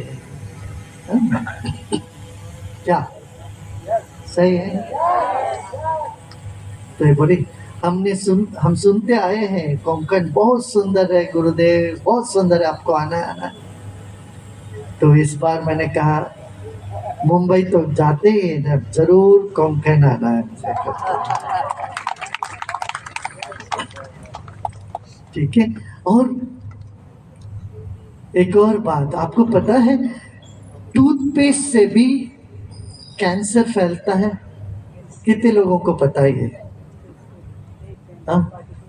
क्या सही है? तो ये बोली हम सुनते आए हैं कोंकण बहुत सुंदर है, गुरुदेव बहुत सुंदर है, आपको आना है। तो इस बार मैंने कहा मुंबई तो जाते ही हैं, जरूर कोंकण आना है। ठीक है। और एक और बात आपको पता है, टूथपेस्ट से भी कैंसर फैलता है। कितने लोगों को पता है ये?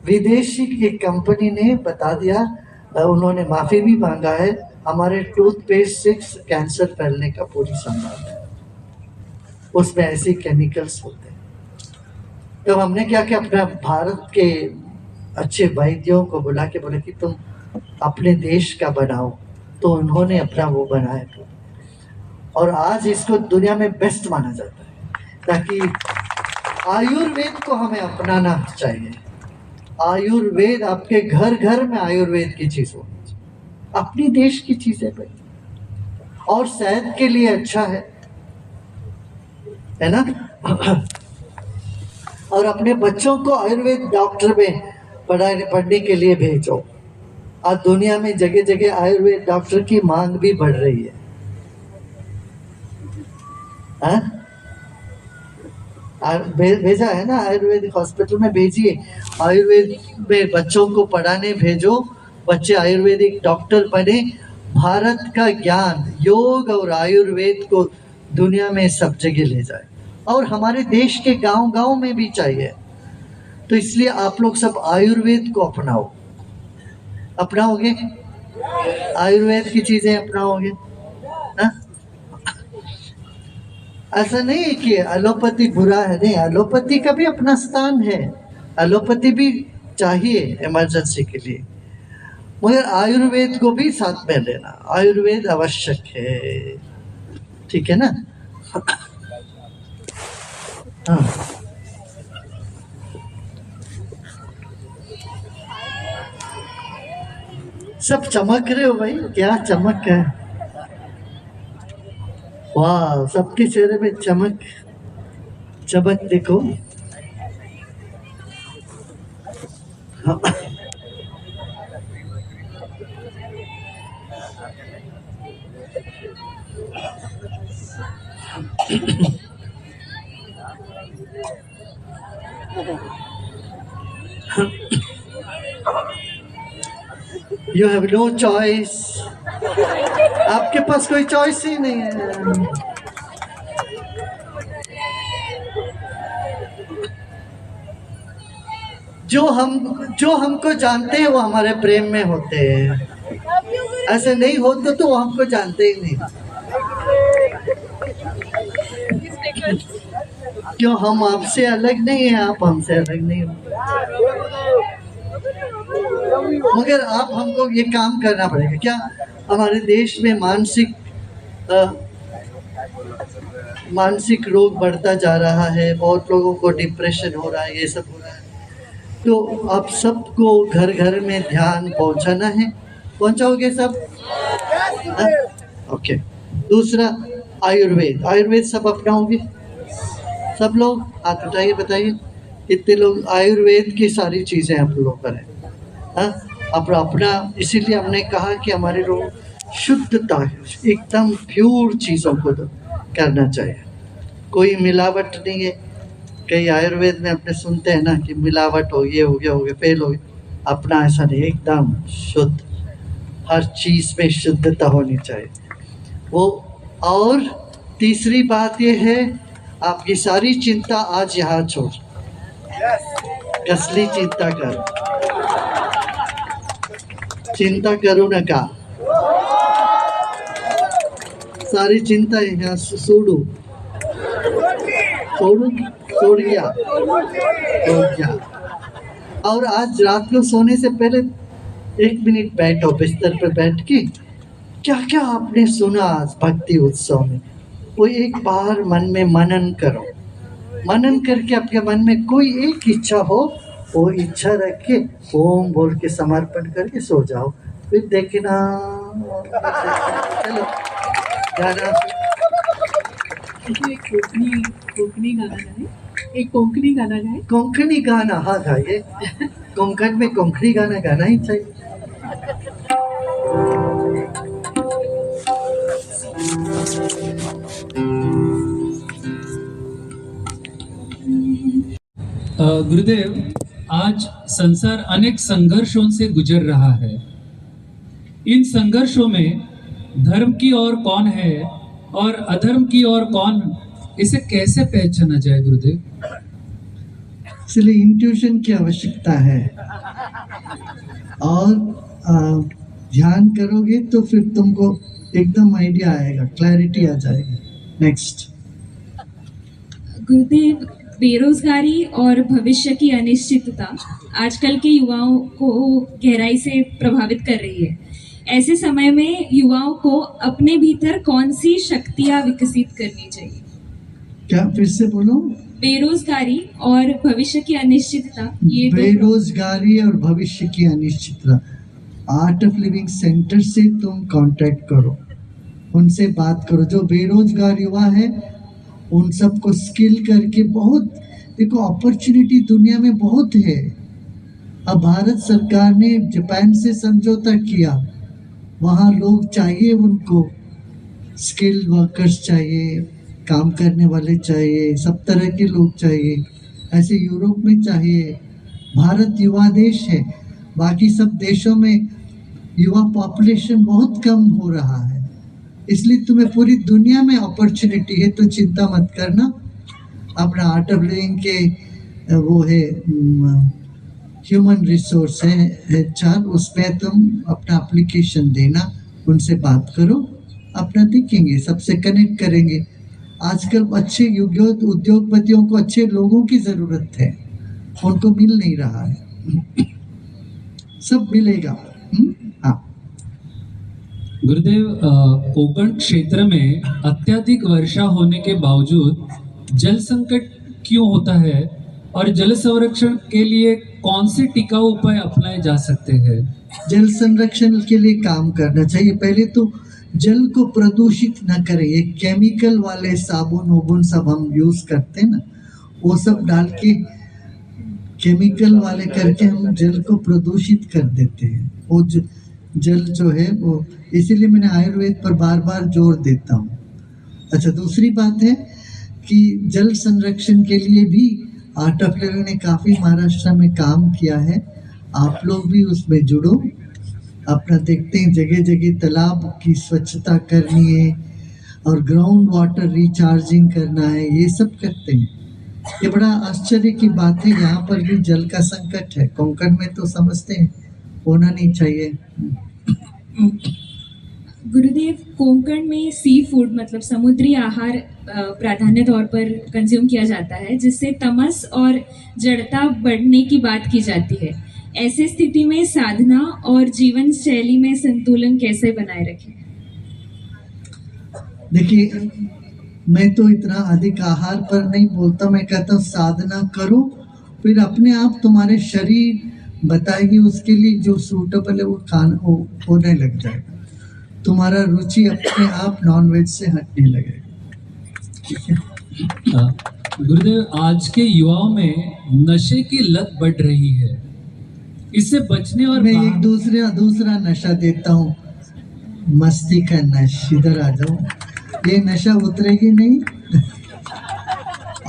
विदेशी एक कंपनी ने बता दिया, उन्होंने माफी भी मांगा है, हमारे टूथपेस्ट से कैंसर फैलने का पूरी संभावना है, उसमें ऐसे केमिकल्स होते हैं। तो हमने क्या किया, अपना भारत के अच्छे वैद्यों को बुला के बोला कि तुम अपने देश का बनाओ। तो उन्होंने अपना वो बनाया और आज इसको दुनिया में बेस्ट माना जाता है। ताकि आयुर्वेद को हमें अपनाना चाहिए। आयुर्वेद आपके घर घर में आयुर्वेद की चीज होनी चाहिए, अपनी देश की चीजें पे, और सेहत के लिए अच्छा है ना। और अपने बच्चों को आयुर्वेद डॉक्टर में पढ़ने के लिए भेजो। आज दुनिया में जगह जगह आयुर्वेद डॉक्टर की मांग भी बढ़ रही है। भेजा है ना, आयुर्वेदिक हॉस्पिटल में भेजिए, आयुर्वेद में बच्चों को पढ़ाने भेजो, बच्चे आयुर्वेदिक डॉक्टर बने। भारत का ज्ञान योग और आयुर्वेद को दुनिया में सब जगह ले जाए, और हमारे देश के गांव-गांव में भी चाहिए। तो इसलिए आप लोग सब आयुर्वेद को अपनाओगे, आयुर्वेद की चीजें अपनाओगे ना। ऐसा नहीं है कि एलोपैथी बुरा है, नहीं, एलोपैथी का भी अपना स्थान है, एलोपैथी भी चाहिए इमरजेंसी के लिए, मगर आयुर्वेद को भी साथ में लेना, आयुर्वेद आवश्यक है, ठीक है ना। हाँ, सब चमक रहे हो भाई, क्या चमक है, वाह, सबके चेहरे में चमक चमक देखो। हाँ। You have no choice, आपके पास कोई चॉइस ही नहीं है। जो हमको जानते हैं वो हमारे प्रेम में होते हैं, ऐसे नहीं होते तो वो हमको जानते ही नहीं। क्यों, हम आपसे अलग नहीं है, आप हमसे अलग नहीं हो, मगर आप हमको ये काम करना पड़ेगा। क्या हमारे देश में मानसिक रोग बढ़ता जा रहा है, बहुत लोगों को डिप्रेशन हो रहा है, ये सब हो रहा है, तो आप सबको घर घर में ध्यान पहुंचाना है, पहुंचाओगे सब? ओके। दूसरा, आयुर्वेद सब अपनाओगे? सब लोग हाथ उठाइए, बताइए कितने लोग आयुर्वेद की सारी चीज़ें आप लोग करें। हाँ, अपना, इसीलिए हमने कहा कि हमारे लोग शुद्धता, एकदम प्योर चीज़ों को तो करना चाहिए, कोई मिलावट नहीं है। कई आयुर्वेद में अपने सुनते हैं ना कि मिलावट हो, ये हो गया फेल हो गया, अपना ऐसा नहीं, एकदम शुद्ध, हर चीज़ में शुद्धता होनी चाहिए वो। और तीसरी बात ये है, आपकी सारी चिंता आज यहाँ छोड़, कसली चिंता करो न का, सारी चिंता यहाँ छोड़ गया। और आज रात को सोने से पहले 1 मिनट बैठो, बिस्तर पर बैठ के क्या क्या आपने सुना आज भक्ति उत्सव में, वो एक बार मन में मनन करो, मनन करके आपके मन में कोई एक इच्छा हो, वो इच्छा रख के ओम बोल के समर्पण करके सो जाओ, फिर देखना। चलो गाना, कोंकणी गाना गाए, एक कोंकणी गाना गाए। कोंकणी गाना, हाँ गाइए, कोंकण में कोंकणी गाना गाना ही चाहिए। गुरुदेव, आज संसार अनेक संघर्षों से गुजर रहा है। इन संघर्षों में धर्म की ओर कौन है और अधर्म की ओर कौन, इसे कैसे पहचाना जाए गुरुदेव? इसलिए इंट्यूशन की आवश्यकता है, और ध्यान करोगे तो फिर तुमको एकदम आइडिया आएगा, क्लैरिटी आ जाएगी। नेक्स्ट। गुरुदेव, बेरोजगारी और भविष्य की अनिश्चितता आजकल के युवाओं को गहराई से प्रभावित कर रही है। ऐसे समय में युवाओं को अपने भीतर कौन सी शक्तियां विकसित करनी चाहिए? क्या, फिर से बोलो? बेरोजगारी और भविष्य की अनिश्चितता, ये बेरोजगारी और भविष्य की अनिश्चितता, आर्ट ऑफ लिविंग सेंटर से तुम कांटेक्ट करो, उनसे बात करो। जो बेरोजगार युवा है उन सबको स्किल करके, बहुत देखो अपॉर्चुनिटी दुनिया में बहुत है। अब भारत सरकार ने जापान से समझौता किया, वहाँ लोग चाहिए, उनको स्किल्ड वर्कर्स चाहिए, काम करने वाले चाहिए, सब तरह के लोग चाहिए। ऐसे यूरोप में चाहिए। भारत युवा देश है, बाकी सब देशों में युवा पॉपुलेशन बहुत कम हो रहा है, इसलिए तुम्हें पूरी दुनिया में अपॉर्चुनिटी है, तो चिंता मत करना। अपना आर्ट ऑफ लिविंग के वो है ह्यूमन रिसोर्स है HR, उसमें तुम अपना एप्लीकेशन देना, उनसे बात करो, अपना देखेंगे, सबसे कनेक्ट करेंगे। आजकल अच्छे उद्योगपतियों को अच्छे लोगों की जरूरत है, उनको मिल नहीं रहा है। सब मिलेगा। हाँ। गुरुदेव, कोकण क्षेत्र में अत्यधिक वर्षा होने के बावजूद जल संकट क्यों होता है और जल संरक्षण के लिए कौन से टिकाऊ उपाय अपनाए जा सकते हैं? जल संरक्षण के लिए काम करना चाहिए। पहले तो जल को प्रदूषित न करें। ये केमिकल वाले साबुन वबुन सब हम यूज करते हैं ना, वो सब डाल के केमिकल वाले करके हम जल को प्रदूषित कर देते हैं। वो जल जो है वो, इसीलिए मैंने आयुर्वेद पर बार बार जोर देता हूँ। अच्छा, दूसरी बात है कि जल संरक्षण के लिए भी आर्ट ऑफ लिविंग ने काफ़ी महाराष्ट्र में काम किया है। आप लोग भी उसमें जुड़ो। अपना देखते हैं जगह जगह तालाब की स्वच्छता करनी है और ग्राउंड वाटर रिचार्जिंग करना है, ये सब करते हैं। ये बड़ा आश्चर्य की बात है, यहाँ पर भी जल का संकट है। कोंकण में तो समझते हैं होना नहीं चाहिए। गुरुदेव, कोंकण में सी फूड मतलब समुद्री आहार प्राधान्य तौर पर कंज्यूम किया जाता है, जिससे तमस और जड़ता बढ़ने की बात की जाती है। ऐसे स्थिति में साधना और जीवन शैली में संतुलन कैसे बनाए रखें? देखिए, मैं तो इतना अधिक आहार पर नहीं बोलता। मैं कहता हूँ साधना करो, फिर अपने आप तुम्हारे शरीर बताएगी उसके लिए जो सूटेबल है वो खाना होने लग जाएगा। तुम्हारा रुचि अपने आप नॉनवेज से हटने लगेगा। गुरुदेव, आज के युवाओं में नशे की लत बढ़ रही है, इससे बचने और मैं एक दूसरा नशा देता हूँ, मस्ती का नशा। इधर आ जाओ, ये नशा उतरेगी नहीं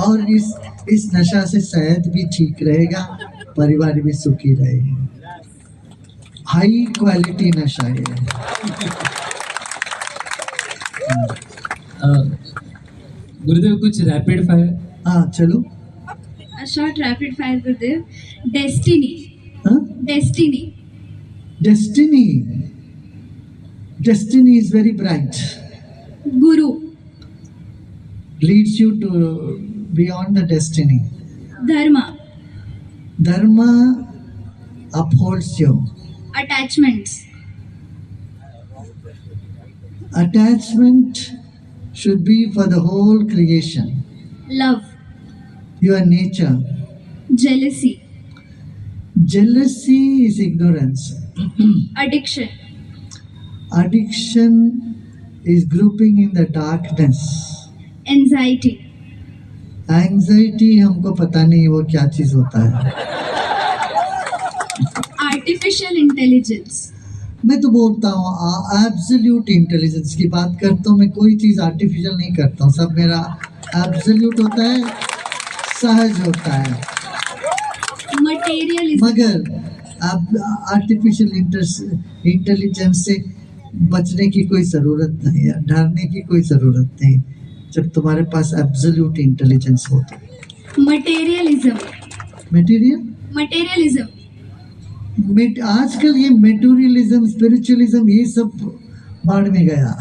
और इस नशा से सेहत भी ठीक रहेगा, परिवार भी सुखी रहेगी। हाई क्वालिटी नशा है। गुरुदेव, कुछ रैपिड फायर। हाँ चलो। A short rapid fire, Gurudev. Destiny. हाँ? Destiny. Destiny is very bright. Guru. Leads you to beyond the destiny. Dharma. Dharma upholds you. Attachments. Attachment should be for the whole creation. Love. Your nature. Jealousy. Jealousy is ignorance. Addiction. Addiction is grouping in the darkness. Anxiety. Anxiety हमको पता नहीं वो क्या चीज होता है। Artificial intelligence. मैं तो बोलता हूँ एब्सोल्यूट इंटेलिजेंस की बात करता हूँ। मैं कोई चीज़ आर्टिफिशियल नहीं करता हूँ, सब मेरा एब्सोल्यूट होता है, सहज होता है। Materialism. मगर आर्टिफिशियल इंटेलिजेंस से बचने की कोई ज़रूरत नहीं है, डरने की कोई ज़रूरत नहीं, जब तुम्हारे पास एब्सोल्यूट इंटेलिजेंस हो तो। Materialism. Material Materialism. आजकल ये मेटेरियलिज्म, स्पिरिचुअलिज्म, ये सब बाढ़ में गया।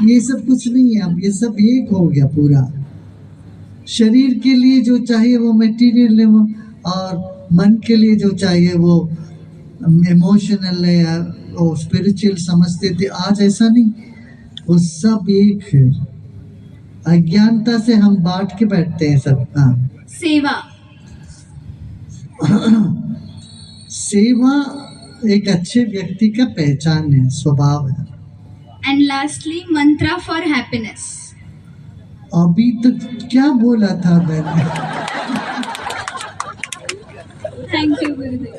ये सब कुछ नहीं है, अब ये सब एक हो गया पूरा। शरीर के लिए जो चाहिए वो मेटीरियल और मन के लिए जो चाहिए वो इमोशनल है या वो स्पिरिचुअल समझते थे। आज ऐसा नहीं, वो सब एक है। अज्ञानता से हम बांट के बैठते हैं सब। हाँ। सेवा. सेवा एक अच्छे व्यक्ति का पहचान है, स्वभाव है। And lastly, mantra for happiness. अभी तक क्या बोला था मैंने? Thank you, Gurudev.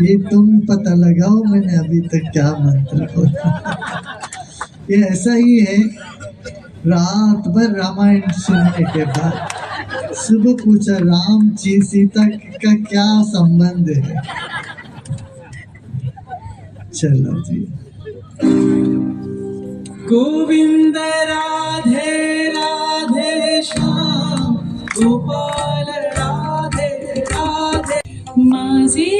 ये तुम पता लगाओ मैंने अभी तक क्या मंत्र बोला। ये ऐसा ही है, रात भर रामायण सुनने के बाद सुबह पूछा राम जी सीता का क्या संबंध है। चलो जी। गोविंद राधे राधे श्याम गोपाल राधे राधे माझे